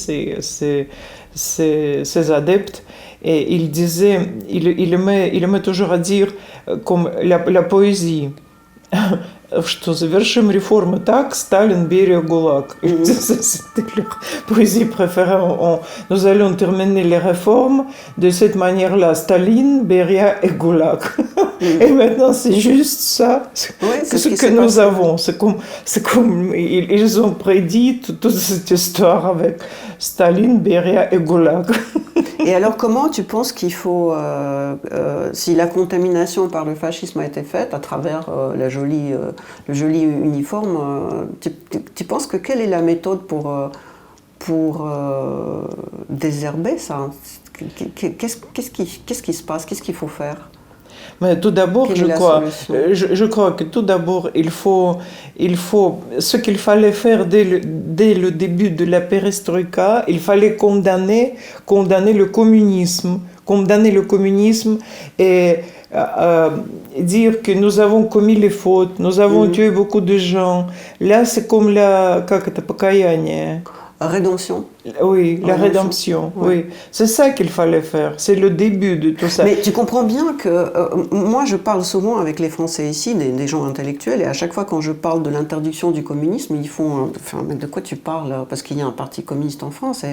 ses adeptes, et il disait, il aimait toujours à dire, comme la poésie, что завершим реформы так, Сталин, Берия, ГУЛАГ. C'était leur poésie préférée. Nous allons terminer les réformes de cette manière-là, Staline, Beria et Goulag. Et maintenant, c'est juste ça, ce que nous avons. C'est comme ils ont prédit toute cette histoire avec Staline, Beria et Goulag. Et alors, comment tu penses qu'il faut, si la contamination par le fascisme a été faite à travers le joli uniforme, tu penses que quelle est la méthode pour désherber ça? Qu'est-ce qui se passe? Qu'est-ce qu'il faut faire? Mais tout d'abord, je crois que tout d'abord, il faut ce qu'il fallait faire dès le début de la perestroïka, il fallait condamner le communisme. Condamner le communisme et dire que nous avons commis les fautes, nous avons tué beaucoup de gens. Là, c'est comme покаяние. Rédemption. Oui, la rédemption. Oui. C'est ça qu'il fallait faire. C'est le début de tout ça. Mais tu comprends bien que moi, je parle souvent avec les Français ici, des gens intellectuels, et à chaque fois quand je parle de l'interdiction du communisme, ils font enfin, mais de quoi tu parles? Parce qu'il y a un parti communiste en France,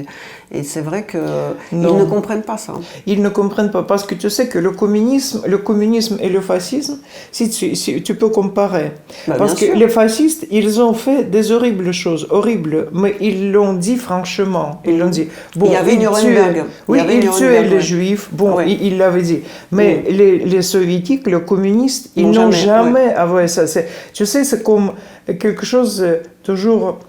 et c'est vrai qu'ils ne comprennent pas ça. Ils ne comprennent pas, parce que tu sais que le communisme et le fascisme, si tu peux comparer. Parce que les fascistes, ils ont fait des horribles choses, horribles, mais ils l'ont dit franchement. Ils l'ont dit. Bon, il y avait Nuremberg. Oui, ils tuaient les Juifs. Bon, ils l'avaient dit. Mais les soviétiques, les communistes, ils n'ont jamais avoué ça. Tu sais, c'est comme quelque chose toujours...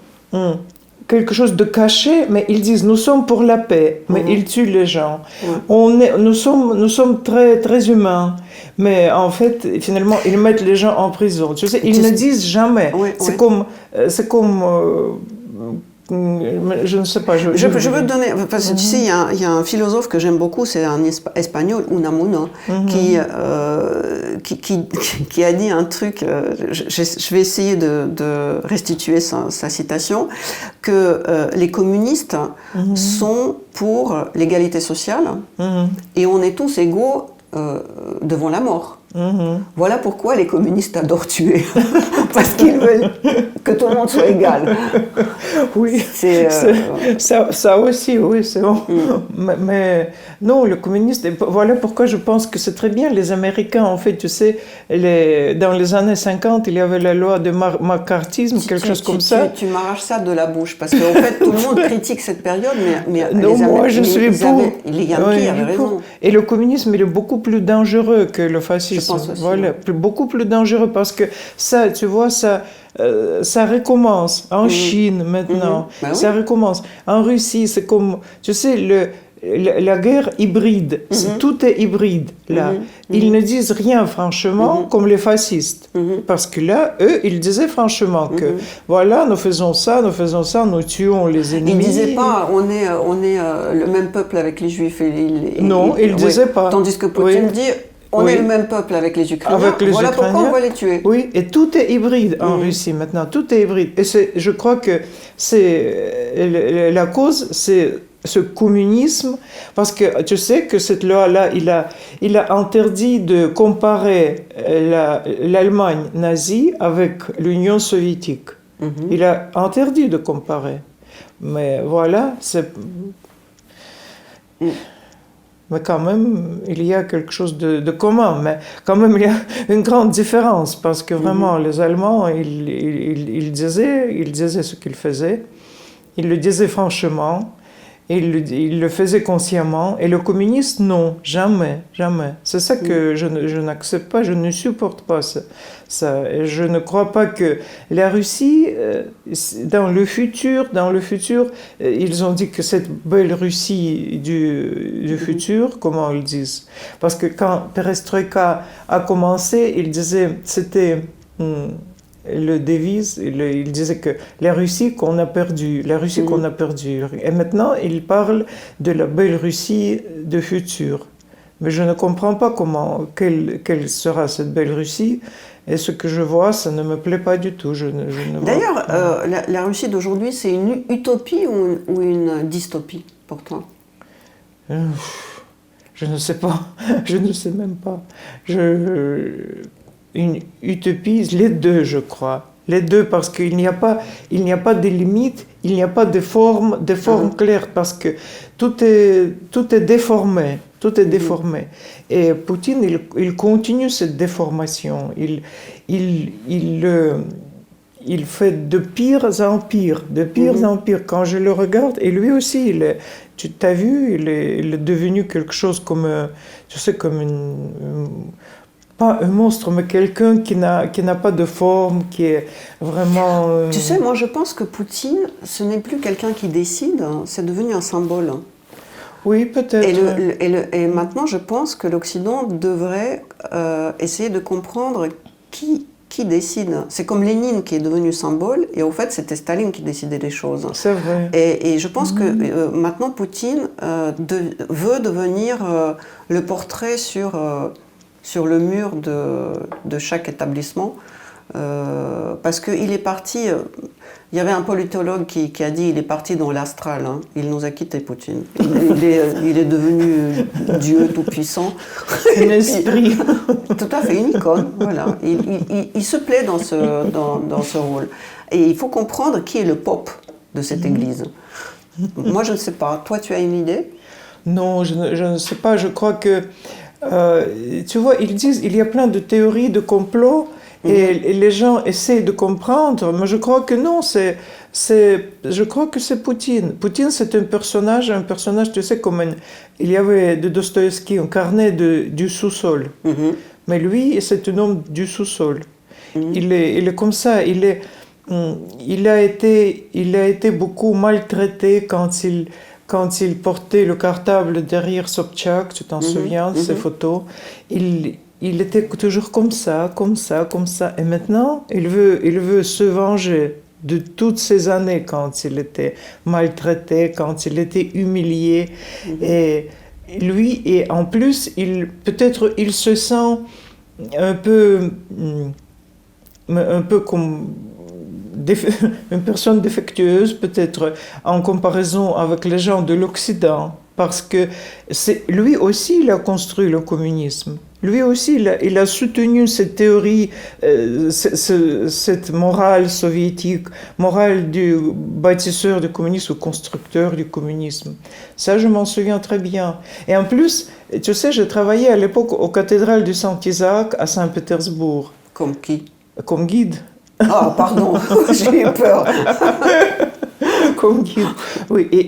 quelque chose de caché, mais ils disent nous sommes pour la paix, mais ils tuent les gens. Nous sommes très, très humains, mais en fait, finalement, ils mettent les gens en prison. Tu sais, ils ne disent jamais. C'est comme je ne sais pas. Je veux te donner, parce que tu sais, il y a un philosophe que j'aime beaucoup, c'est un espagnol, Unamuno, qui a dit un truc, je vais essayer de restituer sa citation, que les communistes sont pour l'égalité sociale et on est tous égaux devant la mort. Voilà pourquoi les communistes adorent tuer, parce qu'ils veulent que tout le monde soit égal. Oui, ça aussi, oui, c'est bon. Mais non, le communiste, voilà pourquoi je pense que c'est très bien. Les Américains, en fait, tu sais, dans les années 50, il y avait la loi de macartisme, quelque chose comme ça. Tu m'arraches ça de la bouche, parce qu'en fait, tout le monde critique cette période, mais non, moi, je suis pour. Les Yankees avaient raison. Et le communisme, il est beaucoup plus dangereux que le fascisme. Je pense aussi, voilà, beaucoup plus dangereux, parce que ça, tu vois, ça recommence en Chine maintenant, ça recommence en Russie, c'est comme, tu sais, la guerre hybride, tout est hybride là. Ils ne disent rien franchement comme les fascistes, parce que là, eux, ils disaient franchement que voilà, nous faisons ça, nous tuons les ennemis. Ils ne disaient pas, on est le même peuple avec les Juifs. Non, ils ne disaient pas. Tandis que Poutine dit... On est le même peuple avec les Ukrainiens, voilà pourquoi on va les tuer. Oui, et tout est hybride en Russie maintenant, tout est hybride. Et je crois que la cause, c'est ce communisme, parce que tu sais que cette loi-là, il a interdit de comparer l'Allemagne nazie avec l'Union soviétique. Il a interdit de comparer. Mais voilà, c'est... Mais quand même, il y a quelque chose de commun. Mais quand même, il y a une grande différence, parce que vraiment, les Allemands, ils disaient ce qu'ils faisaient. Ils le disaient franchement. Ils le faisaient consciemment. Et le communiste, non, jamais, jamais. C'est ça que je n'accepte pas, je ne supporte pas ça. Et je ne crois pas que la Russie, dans le futur, ils ont dit que cette belle Russie du futur, comment ils disent? Parce que quand Perestroïka a commencé, ils disaient, c'était... le devise, il disait que la Russie qu'on a perdue, Et maintenant, il parle de la belle Russie du futur. Mais je ne comprends pas quelle sera cette belle Russie. Et ce que je vois, ça ne me plaît pas du tout. D'ailleurs, la Russie d'aujourd'hui, c'est une utopie ou une dystopie pour toi? Je ne sais pas. Je ne sais même pas. une utopie, les deux, je crois. Les deux, parce qu'il n'y a pas de limite, il n'y a pas de forme claire, parce que tout est déformé. Tout est déformé. Et Poutine, il continue cette déformation. Il fait de pire en pire, de pire en pire. Quand je le regarde, et lui aussi, tu t'as vu, il est devenu quelque chose comme, tu sais, comme pas un monstre, mais quelqu'un qui n'a pas de forme, qui est vraiment... Tu sais, moi je pense que Poutine, ce n'est plus quelqu'un qui décide, hein, c'est devenu un symbole. Oui, peut-être. Et maintenant, je pense que l'Occident devrait essayer de comprendre qui décide. C'est comme Lénine qui est devenu symbole, et au fait, c'était Staline qui décidait des choses. C'est vrai. Et je pense que maintenant, Poutine veut devenir le portrait sur le mur de chaque établissement, parce qu'il est parti... il y avait un politologue qui a dit il est parti dans l'astral, hein. Il nous a quitté, Poutine. Il est devenu Dieu tout-puissant. Un esprit. Tout à fait, une icône, voilà. Il se plaît dans ce rôle. Et il faut comprendre qui est le pope de cette église. Moi, je ne sais pas. Toi, tu as une idée? Non, je ne sais pas. Je crois que... tu vois, ils disent il y a plein de théories de complot et les gens essaient de comprendre, mais je crois que non, je crois que c'est Poutine. Poutine, c'est un personnage, tu sais, comme il y avait de Dostoïevski un carnet du sous-sol. Mais lui, c'est un homme du sous-sol. Il est comme ça, il a été beaucoup maltraité quand il portait le cartable derrière Sobchak, tu t'en souviens de ces photos, il était toujours comme ça. Et maintenant, il veut se venger de toutes ces années quand il était maltraité, quand il était humilié. Et lui, et en plus, peut-être il se sent un peu comme... une personne défectueuse, peut-être en comparaison avec les gens de l'Occident, parce que lui aussi, il a construit le communisme. Lui aussi, il a soutenu cette théorie, cette morale soviétique, morale du bâtisseur du communisme ou constructeur du communisme. Ça, je m'en souviens très bien. Et en plus, tu sais, j'ai travaillé à l'époque aux cathédrales du Saint-Isaac à Saint-Pétersbourg. Comme qui? Comme guide. Ah, pardon, j'ai eu peur. Comme guide. Oui, et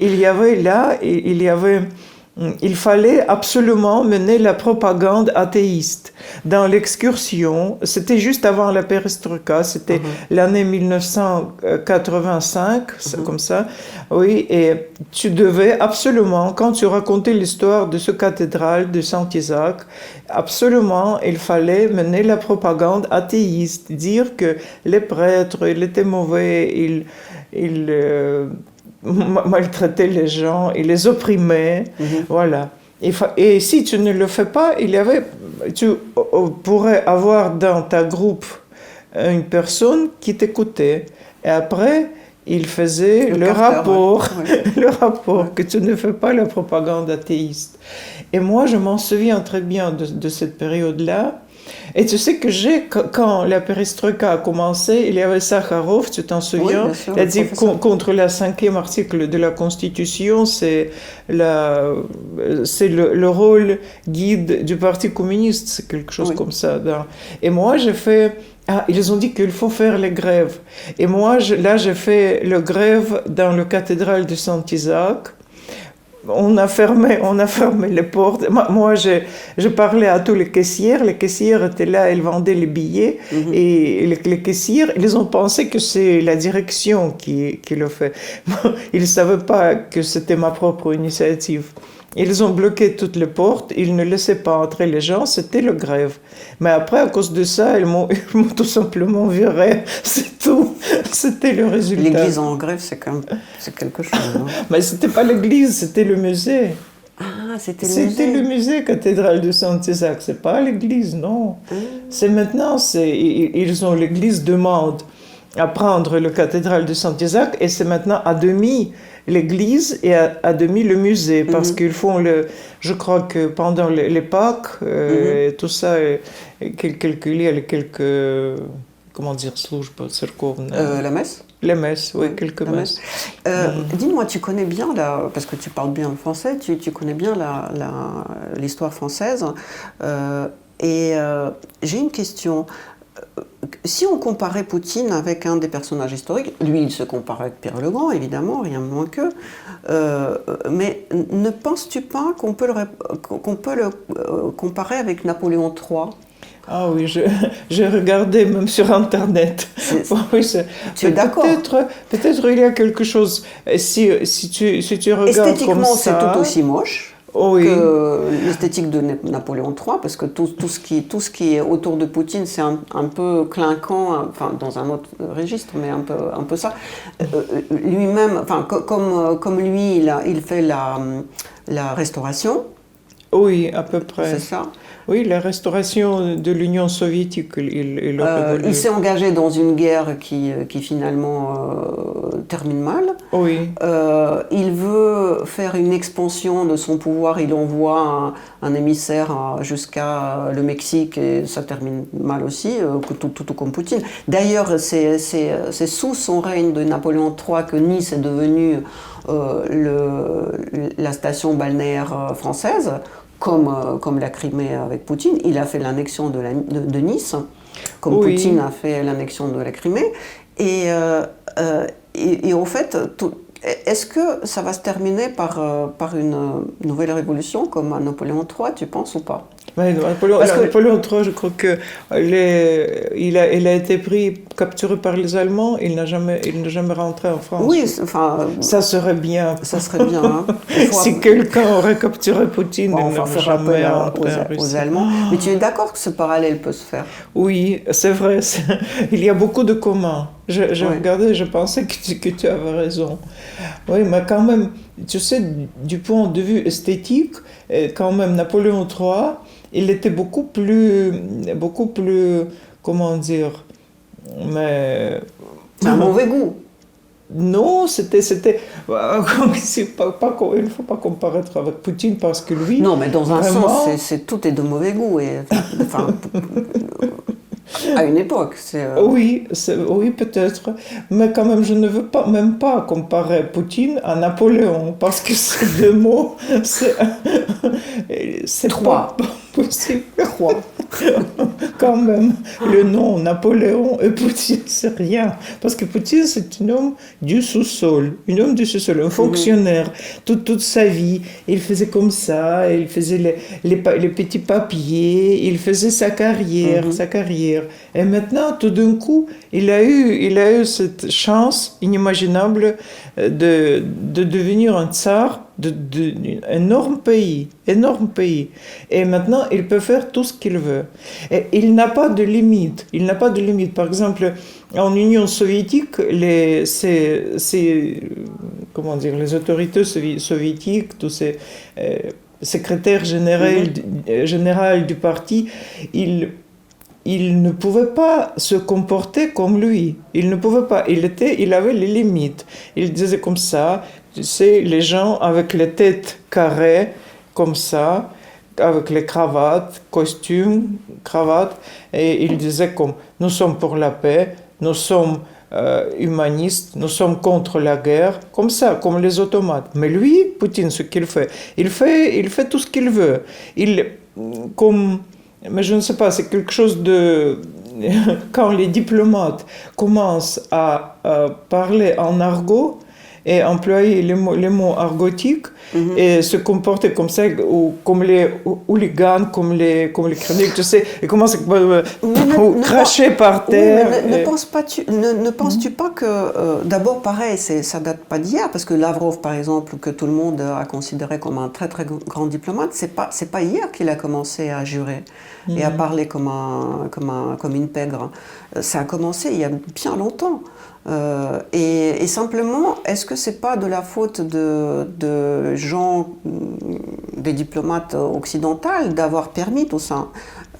il fallait absolument mener la propagande athéiste. Dans l'excursion, c'était juste avant la perestroïka, c'était l'année 1985, comme ça. Oui, et tu devais absolument, quand tu racontais l'histoire de ce cathédrale de Saint-Isaac, absolument, il fallait mener la propagande athéiste, dire que les prêtres, ils étaient mauvais, ils maltraiter les gens, il les opprimait, voilà. Et si tu ne le fais pas, tu pourrais avoir dans ta groupe une personne qui t'écoutait. Et après, il faisait le rapport que tu ne fais pas la propagande athéiste. Et moi, je m'en souviens très bien de cette période-là. Et tu sais que quand la perestroïka a commencé, il y avait Sakharov, tu t'en souviens? Oui, bien sûr, il a dit contre le 5e article de la Constitution, c'est le rôle guide du Parti communiste, c'est quelque chose comme ça. Et moi, j'ai fait... ils ont dit qu'il faut faire les grèves. Et moi, j'ai fait la grève dans la cathédrale de Saint-Isaac. On a fermé les portes. Moi, je parlais à tous les caissières. Les caissières étaient là, elles vendaient les billets. Et les caissières, ils ont pensé que c'est la direction qui le fait. Ils ne savaient pas que c'était ma propre initiative. Ils ont bloqué toutes les portes, ils ne laissaient pas entrer les gens, c'était la grève. Mais après, à cause de ça, ils m'ont tout simplement viré, c'est tout. C'était le résultat. L'église en grève, c'est quelque chose. Hein. Mais c'était pas l'église, c'était le musée. Ah, c'était le musée. C'était le musée cathédrale de Saint-Isaac, c'est pas l'église, non. C'est maintenant, ils ont l'église demande. à prendre la cathédrale de Saint-Isaac et c'est maintenant à demi l'église et à demi le musée parce qu'ils font je crois que pendant les Pâques et tout ça quelques comment dire служба церковная. La messe. Les messes, oui, quelques messes. Dis-moi, tu connais bien, parce que tu parles bien le français, tu connais bien l'histoire française. J'ai une question. Si on comparait Poutine avec un des personnages historiques, lui il se compare avec Pierre le Grand, évidemment, rien de moins qu'eux, mais ne penses-tu pas qu'on peut le comparer avec Napoléon III ? Ah oui, j'ai regardé même sur Internet. Oui, tu es d'accord ? Peut-être il y a quelque chose. Si tu regardes esthétiquement, comme ça... c'est tout aussi moche que l'esthétique de Napoléon III, parce que tout ce qui est autour de Poutine, c'est un peu clinquant, enfin dans un autre registre, mais un peu ça. Lui-même, enfin comme lui, il fait la restauration. Oui, à peu près. C'est ça. Oui, la restauration de l'Union soviétique, il s'est engagé dans une guerre qui finalement termine mal. Oui. Il veut faire une expansion de son pouvoir. Il envoie un émissaire jusqu'à le Mexique et ça termine mal aussi, tout comme Poutine. D'ailleurs, c'est sous son règne de Napoléon III que Nice est devenue la station balnéaire française. Comme la Crimée avec Poutine, il a fait l'annexion de Nice, comme Poutine a fait l'annexion de la Crimée. Et en fait, est-ce que ça va se terminer par une nouvelle révolution comme à Napoléon III, tu penses ou pas ? Napoléon III, je crois qu'il a été capturé par les Allemands, il n'a jamais rentré en France. Oui, enfin... Ça serait bien. Ça serait bien, hein. Si quelqu'un aurait capturé Poutine, il n'aurait jamais rentré en Russie. Aux Allemands. Mais tu es d'accord que ce parallèle peut se faire ? Oui, c'est vrai. Il y a beaucoup de communs. J'ai regardé, je pensais que tu avais raison. Oui, mais quand même, tu sais, du point de vue esthétique, quand même, Napoléon III, il était beaucoup plus, comment dire, mais... C'est un mauvais goût. Non, c'était il ne faut pas comparer avec Poutine parce que lui... Non, mais dans un vraiment, sens, tout est de mauvais goût. À une époque, Oui, peut-être. Mais quand même, je ne veux même pas comparer Poutine à Napoléon, parce que ces deux mots, c'est pas possible. Quand même, le nom Napoléon et Poutine, c'est rien. Parce que Poutine, c'est un homme du sous-sol, un fonctionnaire. Toute sa vie, il faisait comme ça, il faisait les petits papiers, il faisait sa carrière. Et maintenant, tout d'un coup, il a eu cette chance inimaginable de devenir un tsar d'un énorme pays. Et maintenant, il peut faire tout ce qu'il veut. Et il n'a pas de limite. Par exemple, en Union soviétique, les autorités soviétiques, tous ces secrétaires généraux du parti, il ne pouvait pas se comporter comme lui. Il ne pouvait pas. Il avait les limites. Il disait comme ça, tu sais, les gens avec les têtes carrées, comme ça, avec les costumes, cravates, et il disait comme, nous sommes pour la paix, nous sommes humanistes, nous sommes contre la guerre, comme ça, comme les automates. Mais lui, Poutine, ce qu'il fait, il fait tout ce qu'il veut. Mais je ne sais pas, c'est quelque chose de... Quand les diplomates commencent à parler en argot et employer les mots argotiques et se comporter comme ça, ou comme les hooligans, comme les chroniques, tu sais, ils commencent à cracher par terre. Oui, mais ne penses-tu pas que, d'abord pareil, ça date pas d'hier, parce que Lavrov, par exemple, que tout le monde a considéré comme un très très grand diplomate, c'est pas hier qu'il a commencé à jurer et à parler comme une pègre. Ça a commencé il y a bien longtemps. Et simplement, est-ce que c'est pas de la faute de gens, des diplomates occidentaux, d'avoir permis tout ça ?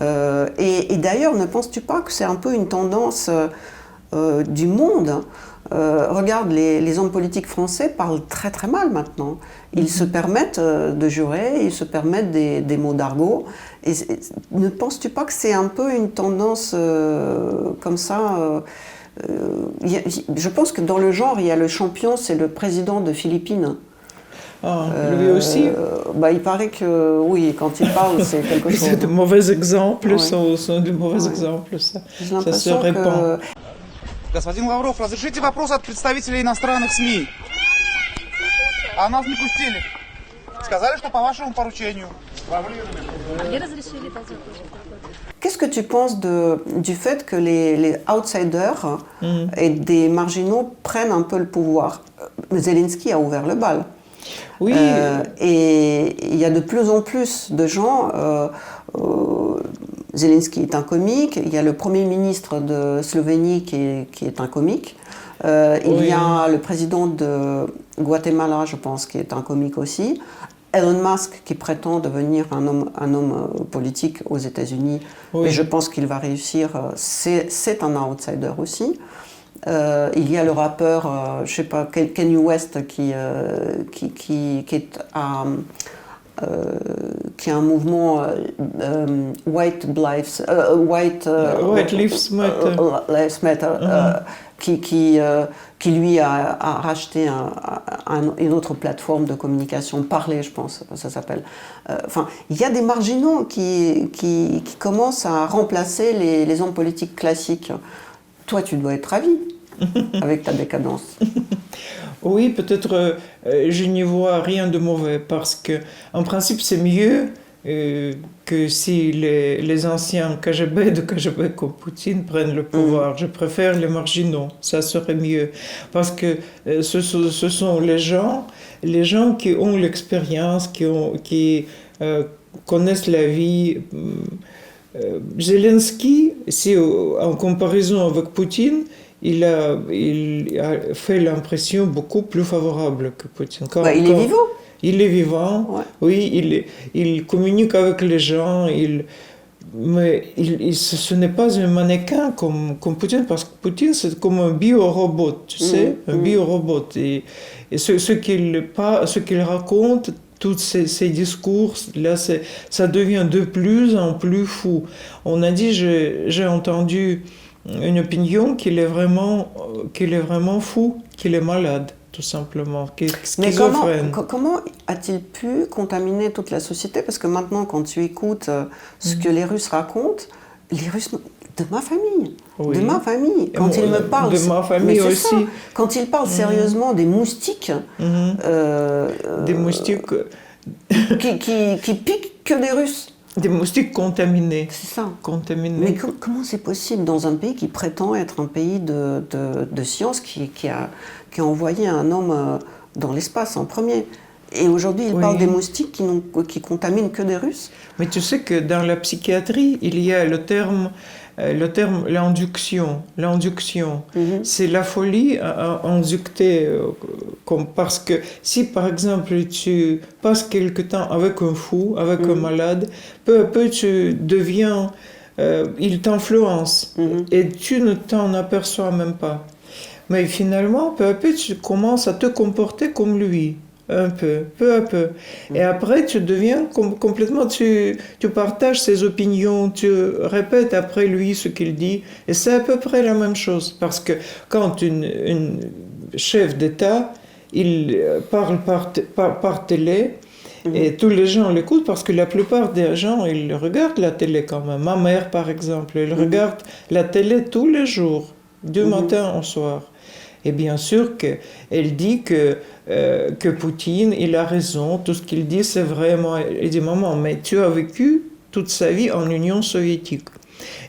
Et d'ailleurs, ne penses-tu pas que c'est un peu une tendance du monde. Regarde, les hommes politiques français parlent très très mal maintenant. Ils se permettent de jurer, ils se permettent des mots d'argot. Et ne penses-tu pas que c'est un peu une tendance comme ça je pense que dans le genre, il y a le champion, c'est le président de Philippines. Ah, lui aussi il paraît que oui, quand il parle, c'est quelque chose. C'est de mauvais exemples, Ouais. sont de mauvais Ouais. exemples, ça. J'ai Ça se l'impression répand. Господин Лавров, разрешите вопрос от представителей иностранных СМИ. А нас не пустили. Сказали, что по вашему поручению. Не разрешили толкать. Qu'est-ce que tu penses du fait que les outsiders et des marginaux prennent un peu le pouvoir? Zelensky a ouvert le bal. Oui, Et il y a de plus en plus de gens. Zelensky est un comique. Il y a le Premier ministre de Slovénie qui est un comique. Il y a le président de Guatemala, je pense, qui est un comique aussi. Elon Musk qui prétend devenir un homme politique aux États-Unis. Oui. Et je pense qu'il va réussir. C'est un outsider aussi. Il y a le rappeur, je sais pas, Kanye West qui est qui a un mouvement White Lives Matter, qui lui a racheté une autre plateforme de communication, Parler, je pense, ça s'appelle. Enfin, il y a des marginaux qui commencent à remplacer les hommes politiques classiques. Toi, tu dois être ravi avec ta décadence. oui, peut-être je n'y vois rien de mauvais parce que, en principe, c'est mieux que si les anciens KGB de KGB comme Poutine prennent le pouvoir. Je préfère les marginaux, ça serait mieux. Parce que ce sont les gens qui ont l'expérience, qui connaissent la vie. Zelensky, si en comparaison avec Poutine, il a fait l'impression beaucoup plus favorable que Poutine. Il est vivant. Il est vivant, Ouais. oui, il communique avec les gens, mais ce n'est pas un mannequin comme Poutine, parce que Poutine c'est comme un biorobot, tu sais, un biorobot. Et ce qu'il raconte, tous ces discours, là, ça devient de plus en plus fou. On a dit, j'ai entendu une opinion qu'il est vraiment fou, qu'il est malade. Tout simplement, Mais comment a-t-il pu contaminer toute la société? Parce que maintenant, quand tu écoutes ce que les Russes racontent, les Russes de ma famille, oui. de ma famille, quand ils me parlent, de ma famille aussi. Ça, quand ils parlent sérieusement des moustiques, des moustiques qui piquent que des Russes. Des moustiques contaminés. C'est ça. Contaminés. Mais comment c'est possible dans un pays qui prétend être un pays de science, qui a envoyé un homme dans l'espace en premier? Et aujourd'hui, il parle des moustiques qui contaminent que des Russes. Mais tu sais que dans la psychiatrie, il y a le terme l'induction. C'est la folie à inducter. Parce que si, par exemple, tu passes quelque temps avec un fou, avec un malade, peu à peu, tu deviens... il t'influence. Et tu ne t'en aperçois même pas. Mais finalement, peu à peu, tu commences à te comporter comme lui. Un peu à peu. Et après, tu deviens complètement... Tu partages ses opinions, tu répètes après lui ce qu'il dit. Et c'est à peu près la même chose. Parce que quand une chef d'État, il parle par télé, et tous les gens l'écoutent parce que la plupart des gens, ils regardent la télé quand même. Ma mère, par exemple, elle regarde la télé tous les jours, du matin au soir. Et bien sûr qu'elle dit que Poutine, il a raison, tout ce qu'il dit, c'est vraiment... Elle dit, maman, mais tu as vécu toute sa vie en Union soviétique.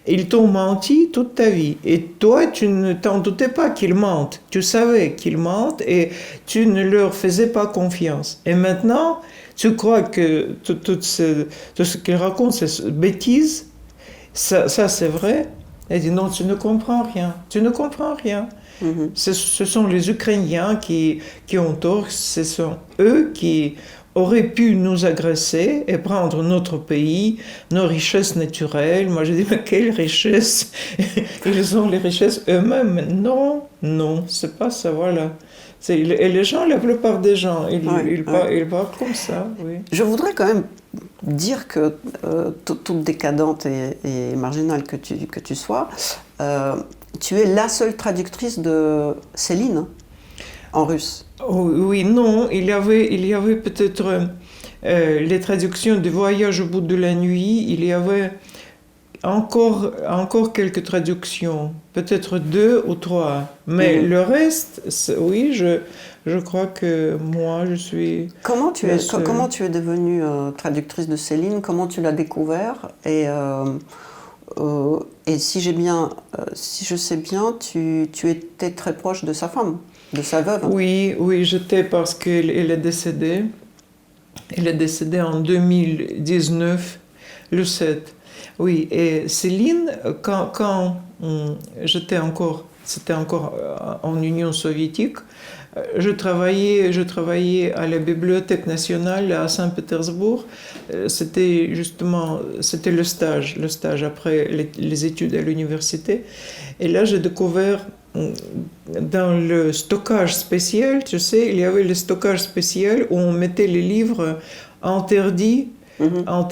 Ils t'ont menti toute ta vie. Et toi, tu ne t'en doutais pas qu'ils mentent. Tu savais qu'ils mentent et tu ne leur faisais pas confiance. Et maintenant, tu crois que tout ce qu'ils racontent, c'est bêtises. Ça c'est vrai. Elle dit, non, tu ne comprends rien. Tu ne comprends rien. Ce sont les Ukrainiens qui ont tort, ce sont eux qui aurait pu nous agresser et prendre notre pays, nos richesses naturelles. Moi, je dis, mais quelles richesses? Ils ont les richesses eux-mêmes. Non, non, c'est pas ça, voilà. Et les gens, la plupart des gens, ils parlent comme ça, oui. Je voudrais quand même dire que, toute décadente et marginale que tu sois, tu es la seule traductrice de Céline en russe. Oui, non, il y avait peut-être les traductions de Voyage au bout de la nuit, il y avait encore quelques traductions, peut-être 2 ou 3, mais le reste, oui, je crois que moi, je suis... Comment tu es devenue traductrice de Céline? Comment tu l'as découvert? Et si je sais bien, tu étais très proche de sa femme, de sa veuve. Oui, j'étais parce qu'elle est décédée. Elle est décédée en 2019, le 7. Oui, et Céline, quand c'était encore en Union soviétique, je travaillais à la Bibliothèque nationale à Saint-Pétersbourg. C'était le stage après les études à l'université. Et là, j'ai découvert dans le stockage spécial, tu sais, il y avait le stockage spécial où on mettait les livres interdits à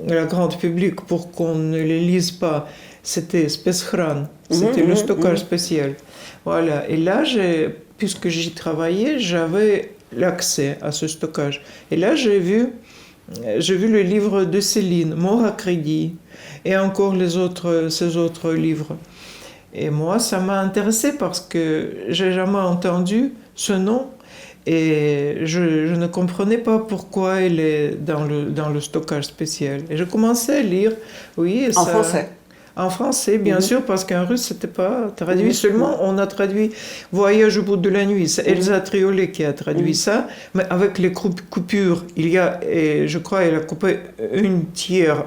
la grande public pour qu'on ne les lise pas. C'était Speckhran, c'était le stockage spécial. Voilà, et là, puisque j'y travaillais, j'avais l'accès à ce stockage. Et là, j'ai vu le livre de Céline, Mort à crédit, et encore ces autres livres. Et moi, ça m'a intéressé parce que j'ai jamais entendu ce nom et je ne comprenais pas pourquoi elle est dans le stockage spécial. Et je commençais à lire, oui. En français? En français, bien sûr, parce qu'en russe, c'était pas traduit. Seulement, on a traduit Voyage au bout de la nuit. C'est Elsa Triolet qui a traduit ça, mais avec les coupures. Je crois, elle a coupé un tiers.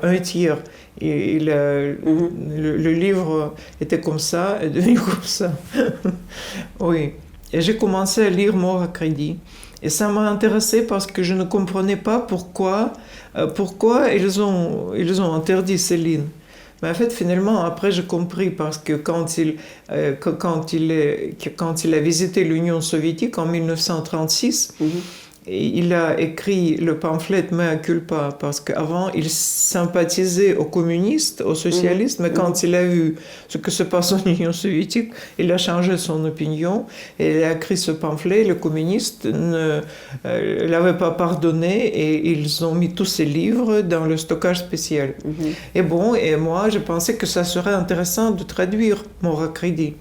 Et le livre était comme ça, est devenu comme ça. Oui. Et j'ai commencé à lire Mort à crédit. Et ça m'a intéressé parce que je ne comprenais pas pourquoi ils ont interdit Céline. Mais en fait, finalement, après, j'ai compris parce que quand il a visité l'Union soviétique en 1936, il a écrit le pamphlet Mea culpa parce qu'avant, il sympathisait aux communistes, aux socialistes, mais quand il a vu ce que se passe en Union soviétique, il a changé son opinion et il a écrit ce pamphlet. Les communistes ne l'avaient pas pardonné et ils ont mis tous ses livres dans le stockage spécial. Et moi, je pensais que ça serait intéressant de traduire Mort à crédit.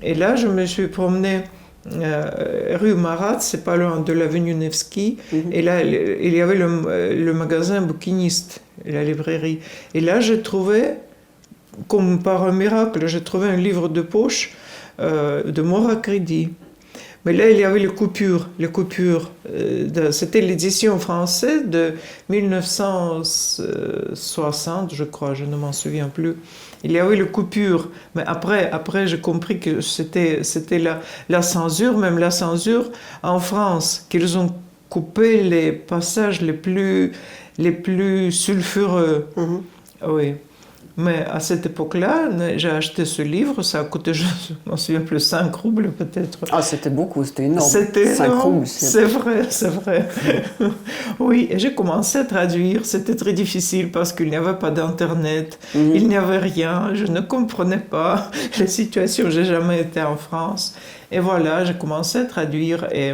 Et là, je me suis promenée rue Marat, c'est pas loin de l'avenue Nevsky, et là il y avait le magasin bouquiniste, la librairie, et là j'ai trouvé, comme par un miracle, j'ai trouvé un livre de poche de Mort à crédit. Mais là, il y avait les coupures. C'était l'édition française de 1960, je crois, je ne m'en souviens plus. Il y avait les coupures. Mais après j'ai compris que c'était la censure, même la censure en France, qu'ils ont coupé les passages les plus sulfureux. Oui. Mais à cette époque-là, j'ai acheté ce livre, ça a coûté, je m'en souviens plus, 5 roubles peut-être. Ah, c'était beaucoup, c'était énorme. C'était 5 roubles. C'est vrai. Oui, et j'ai commencé à traduire, c'était très difficile parce qu'il n'y avait pas d'internet, il n'y avait rien, je ne comprenais pas la situation, j'ai jamais été en France. Et voilà, j'ai commencé à traduire et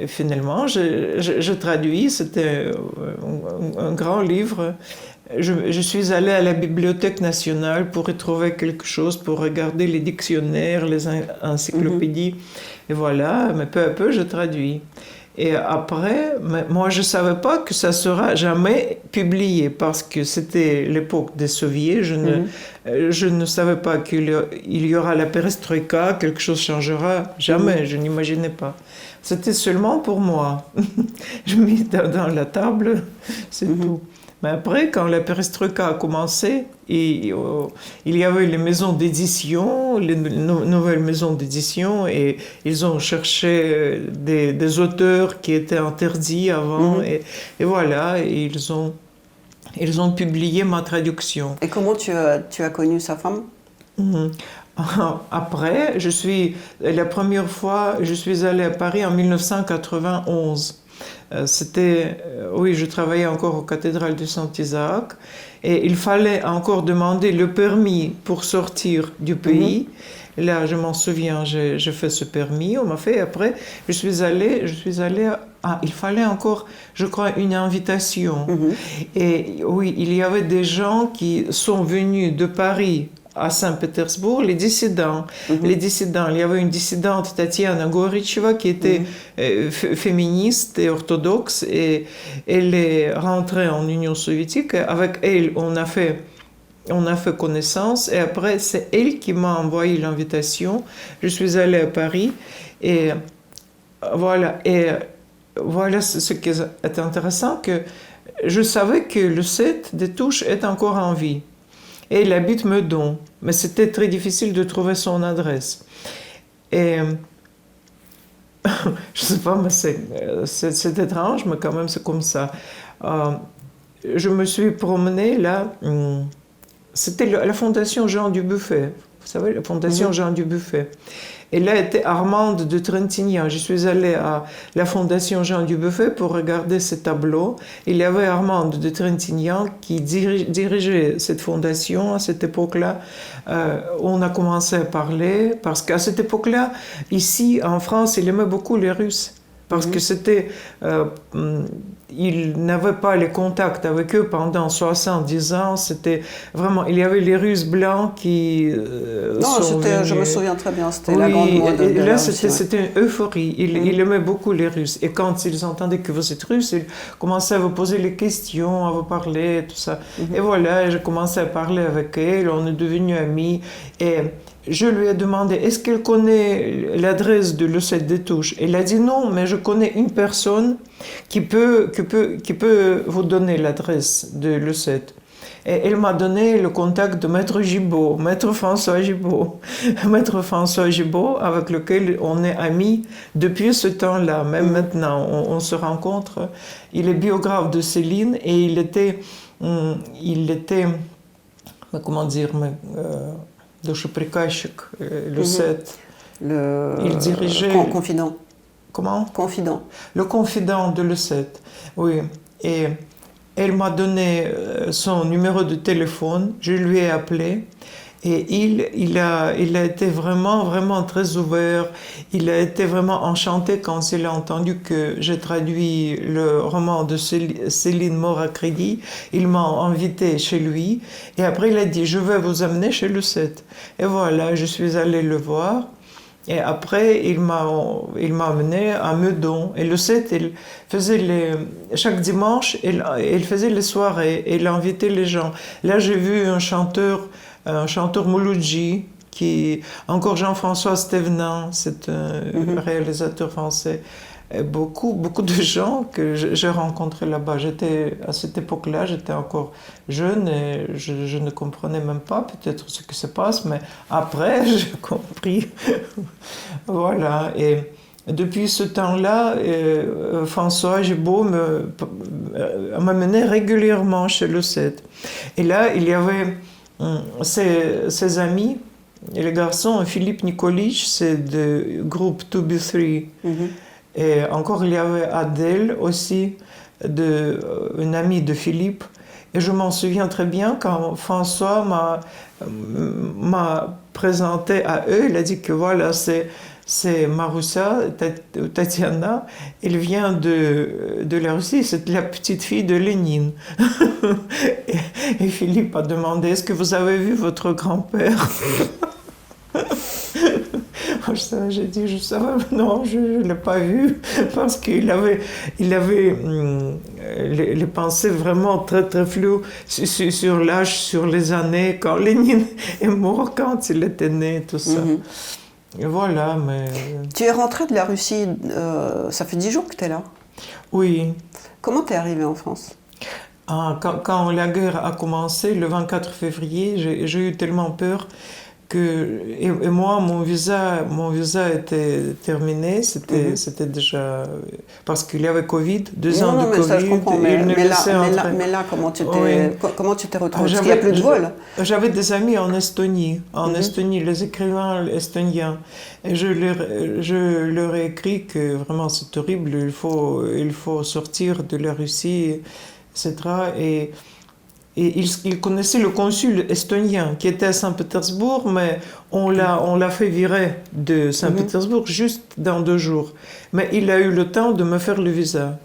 finalement, je traduis, c'était un grand livre. Je suis allée à la Bibliothèque nationale pour y trouver quelque chose, pour regarder les dictionnaires, les encyclopédies. Et voilà, mais peu à peu, je traduis. Et après, moi, je ne savais pas que ça ne sera jamais publié parce que c'était l'époque des soviets. Je ne savais pas qu'il y aura la perestroïka, quelque chose changera. Jamais, je n'imaginais pas. C'était seulement pour moi. Je mis dans la table, c'est tout. Mais après, quand la perestroïka a commencé, il y avait les maisons d'édition, les nouvelles maisons d'édition, et ils ont cherché des auteurs qui étaient interdits avant, et voilà, et ils ont publié ma traduction. Et comment tu as connu sa femme? Après, la première fois, je suis allée à Paris en 1991. Oui, je travaillais encore aux cathédrales de Saint-Isaac et il fallait encore demander le permis pour sortir du pays. Là, je m'en souviens, j'ai fait ce permis, on m'a fait. Après, je suis allée il fallait encore, je crois, une invitation. Et oui, il y avait des gens qui sont venus de Paris à Saint-Pétersbourg, les dissidents. Les dissidents. Il y avait une dissidente, Tatiana Goricheva, qui était féministe et orthodoxe, et elle est rentrée en Union soviétique. Avec elle, on a fait connaissance, et après, c'est elle qui m'a envoyé l'invitation. Je suis allée à Paris, et voilà. Et voilà ce qui est intéressant, que je savais que le set des Touches est encore en vie. Et il habite Meudon, mais c'était très difficile de trouver son adresse. Et je sais pas, mais c'est étrange, mais quand même c'est comme ça. Je me suis promenée là, c'était la fondation Jean Dubuffet, vous savez, la fondation Jean Dubuffet. Et là était Armande de Trintignant. Je suis allée à la fondation Jean Dubuffet pour regarder ces tableaux. Il y avait Armande de Trintignant qui dirigeait cette fondation. À cette époque-là, on a commencé à parler, parce qu'à cette époque-là, ici en France, il aimait beaucoup les Russes. Parce que il n'avait pas les contacts avec eux pendant 70 ans. C'était vraiment, il y avait les Russes blancs qui sont venus. Je me souviens très bien, c'était la grande mode de là, la Russie, c'était une euphorie. Il aimait beaucoup les Russes. Et quand ils entendaient que vous êtes Russe, ils commençaient à vous poser les questions, à vous parler, tout ça. Et voilà, j'ai commencé à parler avec elle, on est devenus amis. Et je lui ai demandé, est-ce qu'elle connaît l'adresse de Le Set des Touches? Elle a dit non, mais je connais une personne qui peut vous donner l'adresse de Le Set. Et elle m'a donné le contact de Maître Gibault, Maître François Gibault. Maître François Gibault, avec lequel on est amis depuis ce temps-là, même maintenant, on se rencontre. Il est biographe de Céline et il était comment dire, душеприказчик, Le Set. Il dirigeait... Confident. Comment? Confident. Le confident de Le Set, oui. Et elle m'a donné son numéro de téléphone, je lui ai appelé. Et il a été vraiment, vraiment très ouvert. Il a été vraiment enchanté quand il a entendu que j'ai traduit le roman de Céline Mort à crédit. Il m'a invité chez lui. Et après, il a dit, je vais vous amener chez Le Set. Et voilà, je suis allée le voir. Et après, il m'a amené à Meudon. Et Le Set, il faisait chaque dimanche, il faisait les soirées. Et il invitait les gens. Là, j'ai vu un chanteur Mouloudji, encore Jean-François Stévenin, c'est un réalisateur français. Et beaucoup de gens que j'ai rencontrés là-bas. À cette époque-là, j'étais encore jeune et je ne comprenais même pas peut-être ce qui se passe, mais après, j'ai compris. Voilà. Et depuis ce temps-là, François Gibault m'amenait régulièrement chez Le Set. Et là, il y avait ses amis, et les garçons, Philippe Nikolic, c'est du groupe 2B3. Et encore, il y avait Adèle aussi, une amie de Philippe. Et je m'en souviens très bien quand François m'a présenté à eux. Il a dit que voilà, c'est Marussa, Tatiana, elle vient de la Russie, c'est la petite fille de Lénine. et Philippe a demandé, est-ce que vous avez vu votre grand-père? J'ai dit, je savais, non, je ne l'ai pas vu, parce qu'il avait les pensées vraiment très, très floues sur l'âge, sur les années, quand Lénine est mort, quand il était né, tout ça. Et voilà, mais... Tu es rentré de la Russie, ça fait 10 jours que tu es là? Oui. Comment tu es arrivé en France? Quand la guerre a commencé, le 24 février, j'ai eu tellement peur et moi, mon visa était terminé, c'était déjà... Parce qu'il y avait Covid, 2 ans de Covid. Ça, je comprends, mais là, comment tu t'es retrouvé? Parce qu'il n'y a plus de vol. J'avais des amis en Estonie, les écrivains estoniens. Et je leur ai écrit que vraiment c'est horrible, il faut sortir de la Russie, etc. Et ils connaissaient le consul estonien qui était à Saint-Pétersbourg, mais on l'a fait virer de Saint-Pétersbourg juste dans 2 jours. Mais il a eu le temps de me faire le visa.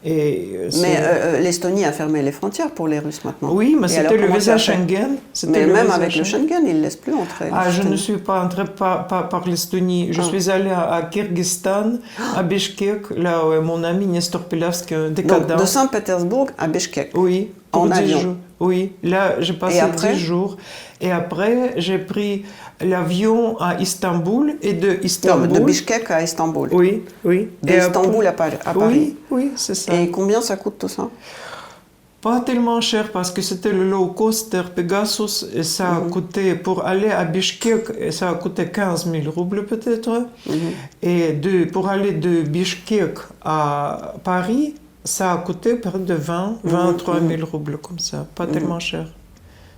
Mais l'Estonie a fermé les frontières pour les Russes maintenant. Oui, mais c'était le visa Schengen. Mais même avec le Schengen, ils ne laissent plus entrer. Je ne suis pas entrée par l'Estonie. Je suis allée à Kyrgyzstan, à Bishkek, là où est mon ami Nestor Pilavski, décadent. Donc de Saint-Pétersbourg à Bishkek. Oui. En avion. Oui, là j'ai passé 10 jours. Et après, j'ai pris l'avion à Istanbul et de Istanbul... Non, de Bishkek à Istanbul. Oui. D'Istanbul à Paris. Oui, c'est ça. Et combien ça coûte tout ça? Pas tellement cher parce que c'était le low coster Pegasus et ça a coûté, pour aller à Bishkek, ça a coûté 15 000 roubles peut-être. Et pour aller de Bishkek à Paris, ça a coûté près de 23 000 roubles comme ça, pas tellement cher.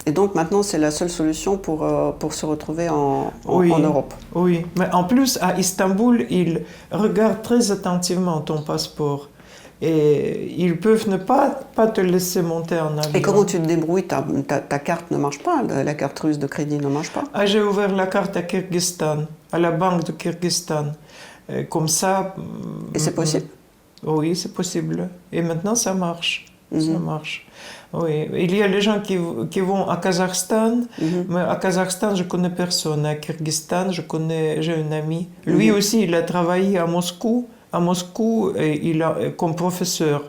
Et donc maintenant, c'est la seule solution pour se retrouver en Europe. Oui, mais en plus, à Istanbul, ils regardent très attentivement ton passeport. Et ils peuvent ne pas te laisser monter en avion. Et comment tu te débrouilles? Ta carte ne marche pas, la carte russe de crédit ne marche pas? J'ai ouvert la carte à Kyrgyzstan, à la banque de Kyrgyzstan. Comme ça... Et c'est possible? Oui, c'est possible. Et maintenant, ça marche. Ça marche. Oui. Il y a les gens qui vont à Kazakhstan, mais à Kazakhstan, je connais personne. À Kyrgyzstan, j'ai un ami. Lui aussi, il a travaillé à Moscou. Et comme professeur.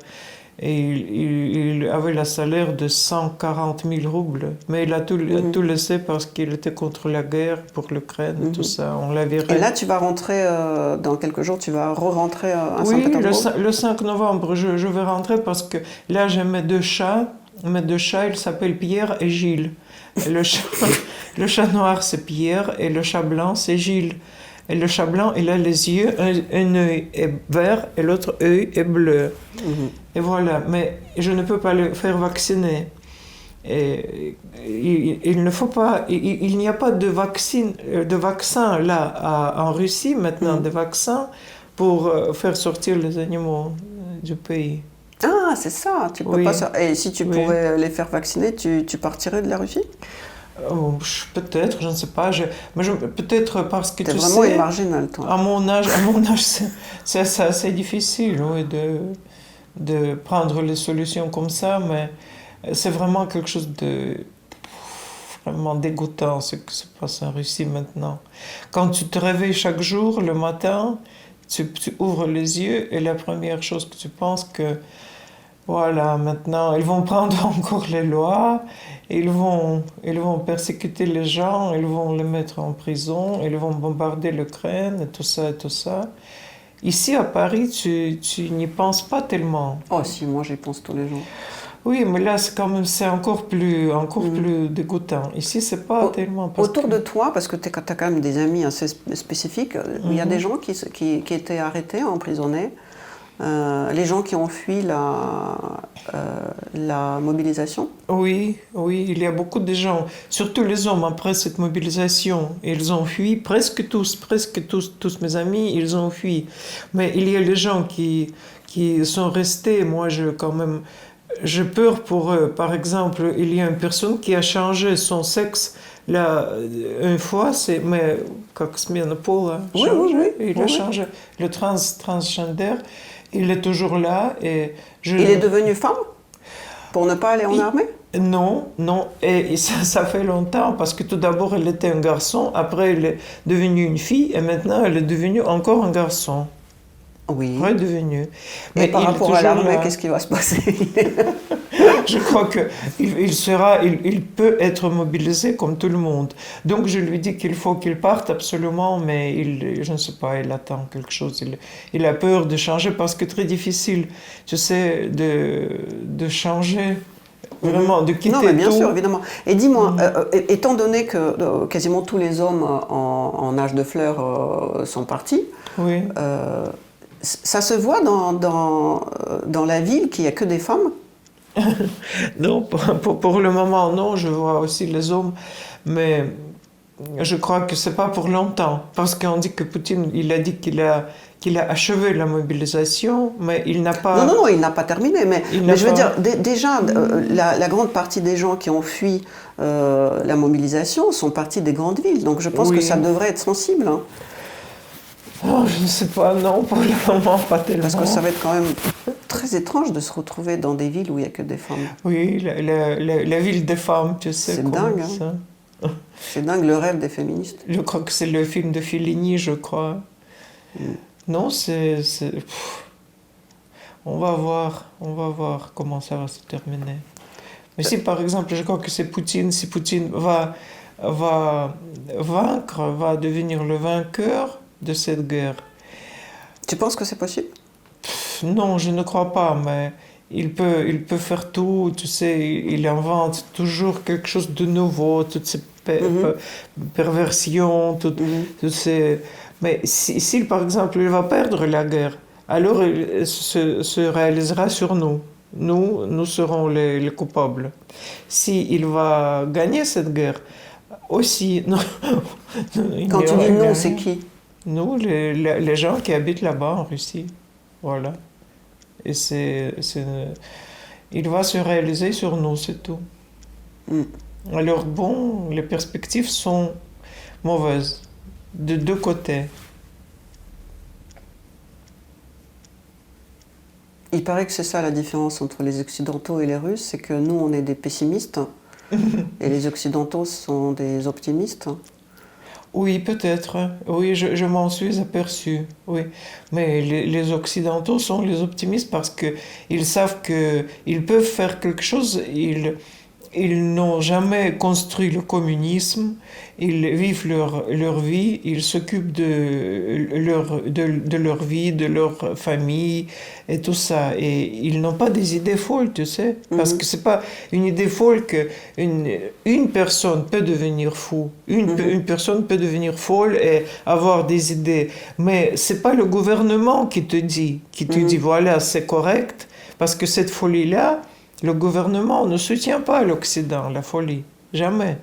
Et il avait le salaire de 140 000 roubles. Mais il a tout laissé parce qu'il était contre la guerre pour l'Ukraine et tout ça. On l'a viré. Et là, tu vas rentrer, dans quelques jours, tu vas re-rentrer à Saint-Pétersbourg? Oui, le 5 novembre, je vais rentrer parce que là, j'ai mes 2 chats. Mes 2 chats, ils s'appellent Pierre et Gilles. Et le chat noir, c'est Pierre, et le chat blanc, c'est Gilles. Et le chat blanc, il a les yeux, un œil est vert et l'autre œil est bleu. Et voilà, mais je ne peux pas le faire vacciner. Et il ne faut pas, il n'y a pas de vaccin là en Russie maintenant, de vaccins pour faire sortir les animaux du pays. Ah, c'est ça, tu peux pas. Et si tu pourrais les faire vacciner, tu partirais de la Russie? Peut-être, je ne sais pas. Peut-être parce que tu sais... T'es vraiment marginal, toi. À mon âge, c'est assez difficile, oui, de prendre les solutions comme ça, mais c'est vraiment quelque chose de vraiment dégoûtant, ce qui se passe en Russie maintenant. Quand tu te réveilles chaque jour, le matin, tu ouvres les yeux et la première chose que tu penses que voilà, maintenant, ils vont prendre encore les lois, ils vont persécuter les gens, ils vont les mettre en prison, ils vont bombarder l'Ukraine, et tout ça, et tout ça. Ici, à Paris, tu n'y penses pas tellement. Oh si, moi j'y pense tous les jours. Oui, mais là, c'est encore plus dégoûtant. Ici, c'est pas tellement... Autour de toi, parce que tu as quand même des amis assez spécifiques, il y a des gens qui étaient arrêtés, emprisonnés. Les gens qui ont fui la mobilisation? Oui, il y a beaucoup de gens, surtout les hommes, après cette mobilisation, ils ont fui, presque tous mes amis, ils ont fui. Mais il y a les gens qui sont restés, moi j'ai peur pour eux. Par exemple, il y a une personne qui a changé son sexe là, une fois, mais как смена пола, il a changé, le transgender. Il est toujours là et Il est devenu femme pour ne pas aller en armée? Non, et ça fait longtemps parce que tout d'abord elle était un garçon, après elle est devenue une fille et maintenant elle est devenue encore un garçon. Oui. Redevenu. Mais par rapport à l'armée, qu'est-ce qui va se passer? je crois qu'il peut être mobilisé comme tout le monde. Donc je lui dis qu'il faut qu'il parte absolument, mais je ne sais pas, il attend quelque chose. Il a peur de changer parce que c'est très difficile, tu sais, de changer. Vraiment, de quitter tout. Non, mais bien sûr, évidemment. Et dis-moi, étant donné que quasiment tous les hommes en âge de fleur sont partis, oui. Ça se voit dans la ville qu'il n'y a que des femmes? Non, pour le moment, non. Je vois aussi les hommes, mais je crois que c'est pas pour longtemps. Parce qu'on dit que Poutine, il a dit qu'il a achevé la mobilisation, mais il n'a pas... Non, il n'a pas terminé. Mais je veux dire, déjà, la grande partie des gens qui ont fui la mobilisation sont partis des grandes villes. Donc je pense que ça devrait être sensible. Hein. Oh, je ne sais pas, non, pour le moment, pas tellement. Parce que ça va être quand même très étrange de se retrouver dans des villes où il n'y a que des femmes. Oui, la ville des femmes, tu sais. C'est dingue, hein. C'est dingue, le rêve des féministes. Je crois que c'est le film de Fellini, je crois. Non, on va voir comment ça va se terminer. Mais si, par exemple, je crois que c'est Poutine, si Poutine va vaincre, va devenir le vainqueur de cette guerre. Tu penses que c'est possible? Non, je ne crois pas, mais il peut faire tout, tu sais, il invente toujours quelque chose de nouveau, toutes ces perversions, toutes ces... Mais si, par exemple, il va perdre la guerre, alors il se réalisera sur nous. Nous serons les coupables. Si il va gagner cette guerre, aussi... Non, quand tu dis non, c'est qui? Nous, les gens qui habitent là-bas en Russie. Voilà. Et il va se réaliser sur nous, c'est tout. Alors bon, les perspectives sont mauvaises, de deux côtés. Il paraît que c'est ça la différence entre les Occidentaux et les Russes, c'est que nous, on est des pessimistes, et les Occidentaux sont des optimistes. Oui, peut-être. Oui, je m'en suis aperçu. Oui. Mais les Occidentaux sont les optimistes parce qu'ils savent qu'ils peuvent faire quelque chose. Ils n'ont jamais construit le communisme. Ils vivent leur vie. Ils s'occupent de leur vie, de leur famille et tout ça. Et ils n'ont pas des idées folles, tu sais. Parce que c'est pas une idée folle qu'une personne peut devenir fou. Une personne peut devenir folle et avoir des idées. Mais c'est pas le gouvernement qui te dit voilà, c'est correct. Parce que cette folie-là, le gouvernement ne soutient pas l'Occident, la folie. Jamais.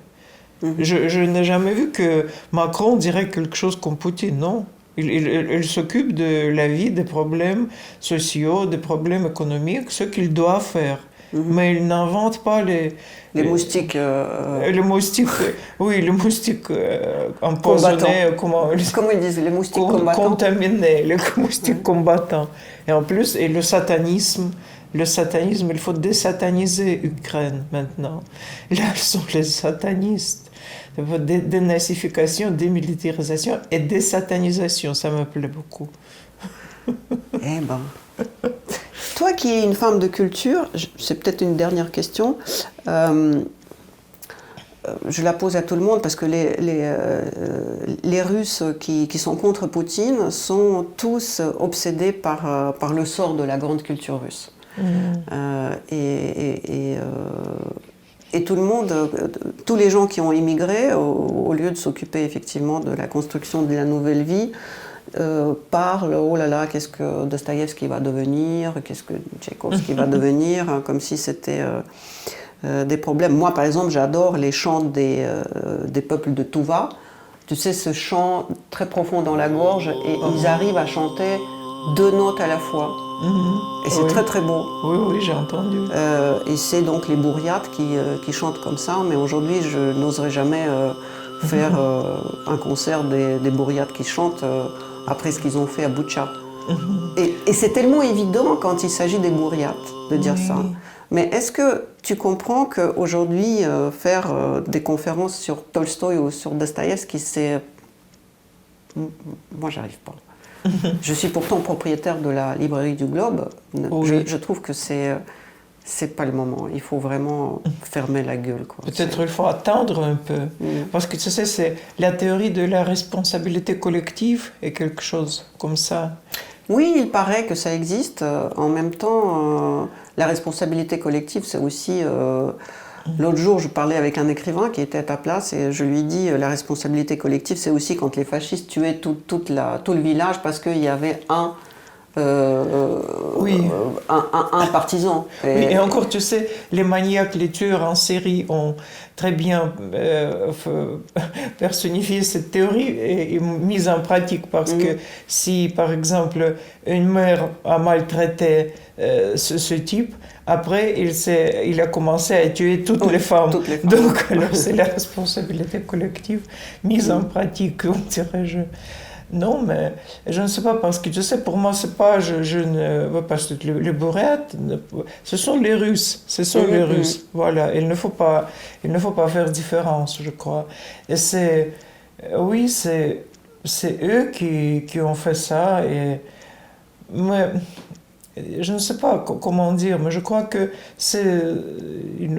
Je n'ai jamais vu que Macron dirait quelque chose comme Poutine, non. Il s'occupe de la vie, des problèmes sociaux, des problèmes économiques, ce qu'il doit faire. Mais il n'invente pas les moustiques. Les moustiques, oui, les moustiques empoisonnés. Comment ils disent, les moustiques combattants. Contaminés, les moustiques combattants. Et en plus, le satanisme, il faut désataniser l'Ukraine maintenant. Là, ce sont les satanistes. Dénazification, démilitarisation et désatanisation, ça me plaît beaucoup. Eh ben. Toi qui es une femme de culture, c'est peut-être une dernière question. Je la pose à tout le monde parce que les Russes qui sont contre Poutine sont tous obsédés par le sort de la grande culture russe. Et tout le monde, tous les gens qui ont immigré, au lieu de s'occuper effectivement de la construction de la nouvelle vie, parlent, oh là là, qu'est-ce que Dostoïevski va devenir, qu'est-ce que Tchaïkovski va devenir, hein, comme si c'était des problèmes. Moi, par exemple, j'adore les chants des peuples de Touva. Tu sais, ce chant très profond dans la gorge, et ils arrivent à chanter 2 notes à la fois. Et c'est très très beau. Oui, j'ai entendu. Et c'est donc les bourriates qui chantent comme ça, mais aujourd'hui je n'oserais jamais faire un concert des bourriates qui chantent après ce qu'ils ont fait à Boutcha. Et c'est tellement évident quand il s'agit des bourriates de dire ça. Mais est-ce que tu comprends qu'aujourd'hui faire des conférences sur Tolstoï ou sur Dostoïevski, c'est... Moi j'arrive pas. Je suis pourtant propriétaire de la librairie du Globe. Je trouve que c'est c'est pas le moment. Il faut vraiment fermer la gueule, quoi. Peut-être il faut attendre un peu. Parce que tu sais, c'est la théorie de la responsabilité collective et quelque chose comme ça. Oui, il paraît que ça existe. En même temps, la responsabilité collective, c'est aussi... L'autre jour, je parlais avec un écrivain qui était à ta place et je lui dis la responsabilité collective, c'est aussi quand les fascistes tuaient tout le village parce qu'il y avait un partisan. Oui, et encore, tu sais, les maniaques, les tueurs en série ont très bien personnifié cette théorie et mise en pratique parce que si, par exemple, une mère a maltraité ce type, après, il a commencé à tuer toutes les femmes. Donc, alors, c'est la responsabilité collective mise en pratique, on dirait-je. Non, mais je ne sais pas, parce que tu sais, pour moi, c'est pas, je ne vois pas, les bourrettes, ce sont les Russes, les Russes, voilà, il ne faut pas faire différence, je crois. Et c'est eux qui ont fait ça, mais je ne sais pas comment dire, mais je crois que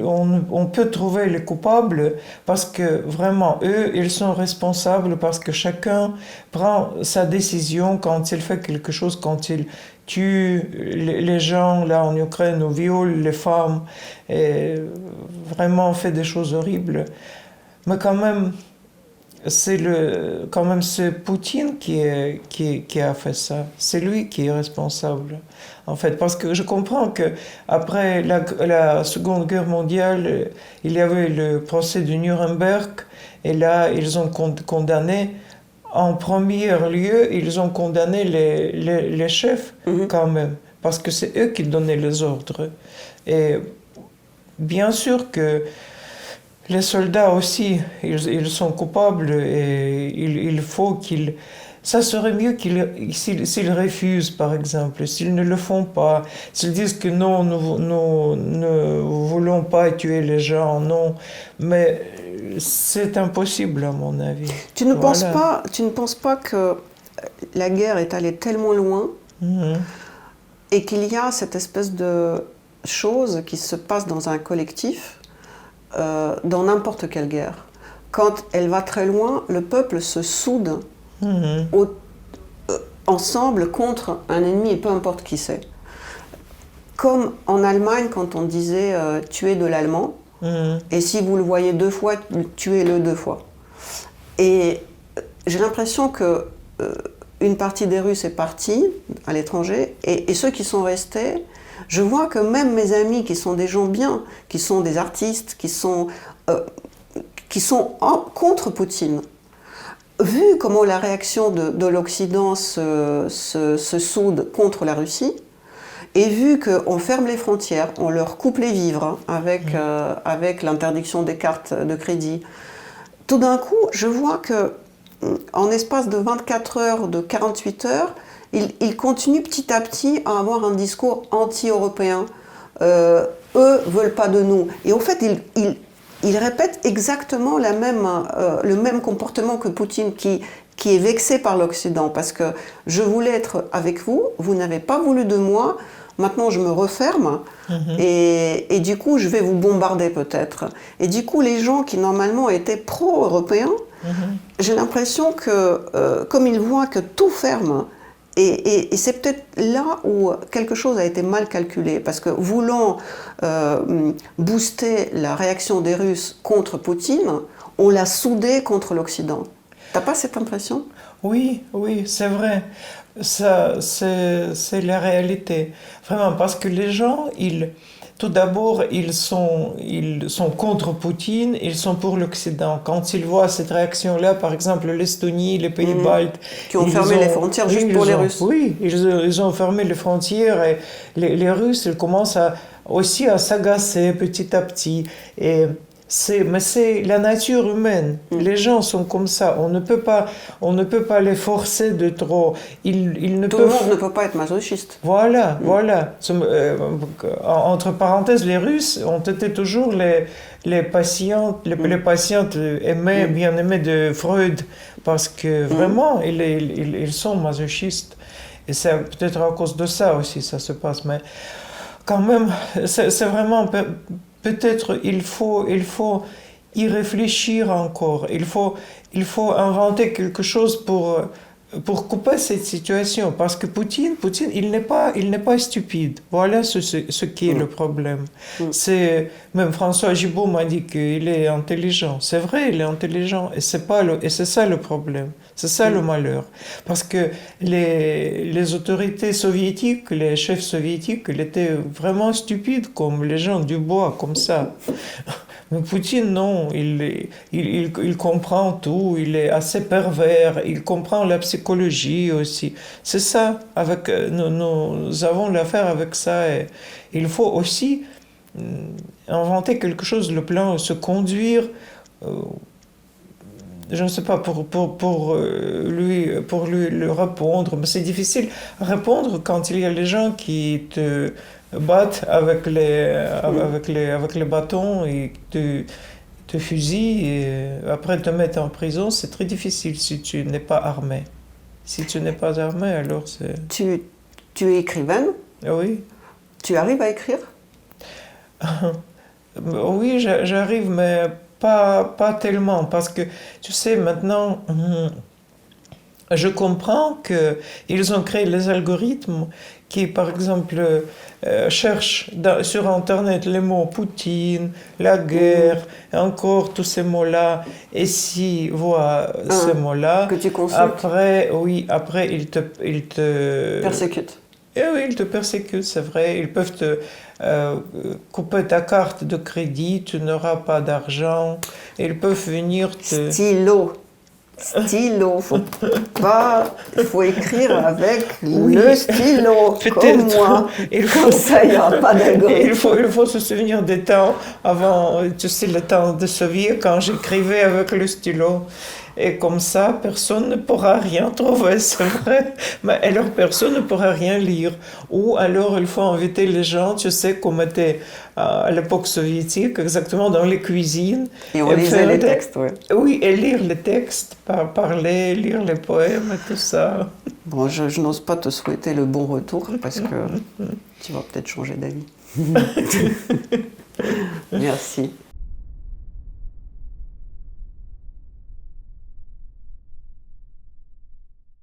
on peut trouver les coupables parce que vraiment, eux, ils sont responsables parce que chacun prend sa décision quand il fait quelque chose, quand il tue les gens là en Ukraine ou viole les femmes et vraiment fait des choses horribles. Mais quand même, c'est Poutine qui a fait ça. C'est lui qui est responsable, en fait. Parce que je comprends qu'après la Seconde Guerre mondiale, il y avait le procès de Nuremberg, et là, ils ont condamné, en premier lieu, ils ont condamné les chefs, quand même. Parce que c'est eux qui donnaient les ordres. Et bien sûr que les soldats aussi, ils sont coupables et il faut qu'ils... Ça serait mieux s'ils refusent, par exemple, s'ils ne le font pas, s'ils disent que non, nous ne voulons pas tuer les gens, non. Mais c'est impossible, à mon avis. Tu ne penses pas que la guerre est allée tellement loin et qu'il y a cette espèce de chose qui se passe dans un collectif dans n'importe quelle guerre. Quand elle va très loin, le peuple se soude ensemble contre un ennemi, et peu importe qui c'est. Comme en Allemagne, quand on disait tuer de l'allemand, et si vous le voyez 2 fois, tuez-le 2 fois. Et j'ai l'impression que une partie des Russes est partie à l'étranger, et ceux qui sont restés, je vois que même mes amis qui sont des gens bien, qui sont des artistes, qui sont contre Poutine, vu comment la réaction de l'Occident se soude contre la Russie, et vu qu'on ferme les frontières, on leur coupe les vivres avec l'interdiction des cartes de crédit, tout d'un coup, je vois qu'en espace de 24 heures, de 48 heures, ils continuent petit à petit à avoir un discours anti-européen. Eux veulent pas de nous. Et au fait, ils répètent exactement le même comportement que Poutine, qui est vexé par l'Occident. Parce que je voulais être avec vous, vous n'avez pas voulu de moi, maintenant je me referme, et du coup je vais vous bombarder peut-être. Et du coup, les gens qui normalement étaient pro-européens, j'ai l'impression que, comme ils voient que tout ferme, et c'est peut-être là où quelque chose a été mal calculé, parce que voulant booster la réaction des Russes contre Poutine, on l'a soudé contre l'Occident. T'as pas cette impression ? Oui, c'est vrai. Ça, c'est la réalité. Vraiment, parce que les gens, tout d'abord, ils sont contre Poutine, ils sont pour l'Occident. Quand ils voient cette réaction-là, par exemple l'Estonie, les pays baltes... Qui ont fermé les frontières juste pour les Russes. Oui, ils ont fermé les frontières et les Russes, ils commencent aussi à s'agacer petit à petit. Mais c'est la nature humaine. Les gens sont comme ça. On ne peut pas les forcer de trop. Tout le monde ne peut pas être masochiste. Voilà. Entre parenthèses, les Russes ont été toujours les patientes bien aimées de Freud, parce que vraiment, ils sont masochistes. Et c'est peut-être à cause de ça aussi, ça se passe. Mais quand même, c'est vraiment, peut-être il faut y réfléchir encore. Il faut inventer quelque chose pour couper cette situation. Parce que Poutine, il n'est pas stupide. Voilà ce qui est le problème. Même François Gibault m'a dit qu'il est intelligent. C'est vrai, il est intelligent. Et c'est ça le problème. C'est ça le malheur. Parce que les autorités soviétiques, les chefs soviétiques, ils étaient vraiment stupides, comme les gens du bois, comme ça. Mais Poutine, non, il comprend tout, il est assez pervers, il comprend la psychologie aussi. C'est ça, nous avons l'affaire avec ça. Et il faut aussi inventer quelque chose, le plan, se conduire, je ne sais pas, pour lui le répondre. Mais c'est difficile à répondre quand il y a les gens qui te battent avec les bâtons et te fusillent et après te mettent en prison. C'est très difficile si tu n'es pas armé. Si tu n'es pas armé, alors c'est... Tu es écrivaine? Oui. Tu arrives à écrire? Oui, j'arrive, mais pas tellement, parce que, tu sais, maintenant, je comprends qu'ils ont créé les algorithmes qui, par exemple, cherchent sur Internet les mots Poutine, la guerre, encore tous ces mots-là, et s'ils voient ces mots-là, que tu consultes. après, ils te Persécutent. Et oui, ils te persécutent, c'est vrai. Ils peuvent te couper ta carte de crédit, tu n'auras pas d'argent. Ils peuvent venir te... Stylo, il faut écrire avec le stylo, comme moi. Comme ça, il n'y aura pas d'algorithme. Il faut se souvenir des temps avant, tu sais, le temps de soviet, quand j'écrivais avec le stylo. Et comme ça, personne ne pourra rien trouver, c'est vrai. Mais alors, personne ne pourra rien lire. Ou alors, il faut inviter les gens, tu sais, comme était à l'époque soviétique, exactement dans les cuisines. Et on lisait les textes, oui. Oui, et lire les textes, parler, lire les poèmes et tout ça. Bon, je n'ose pas te souhaiter le bon retour, parce que tu vas peut-être changer d'avis. Merci.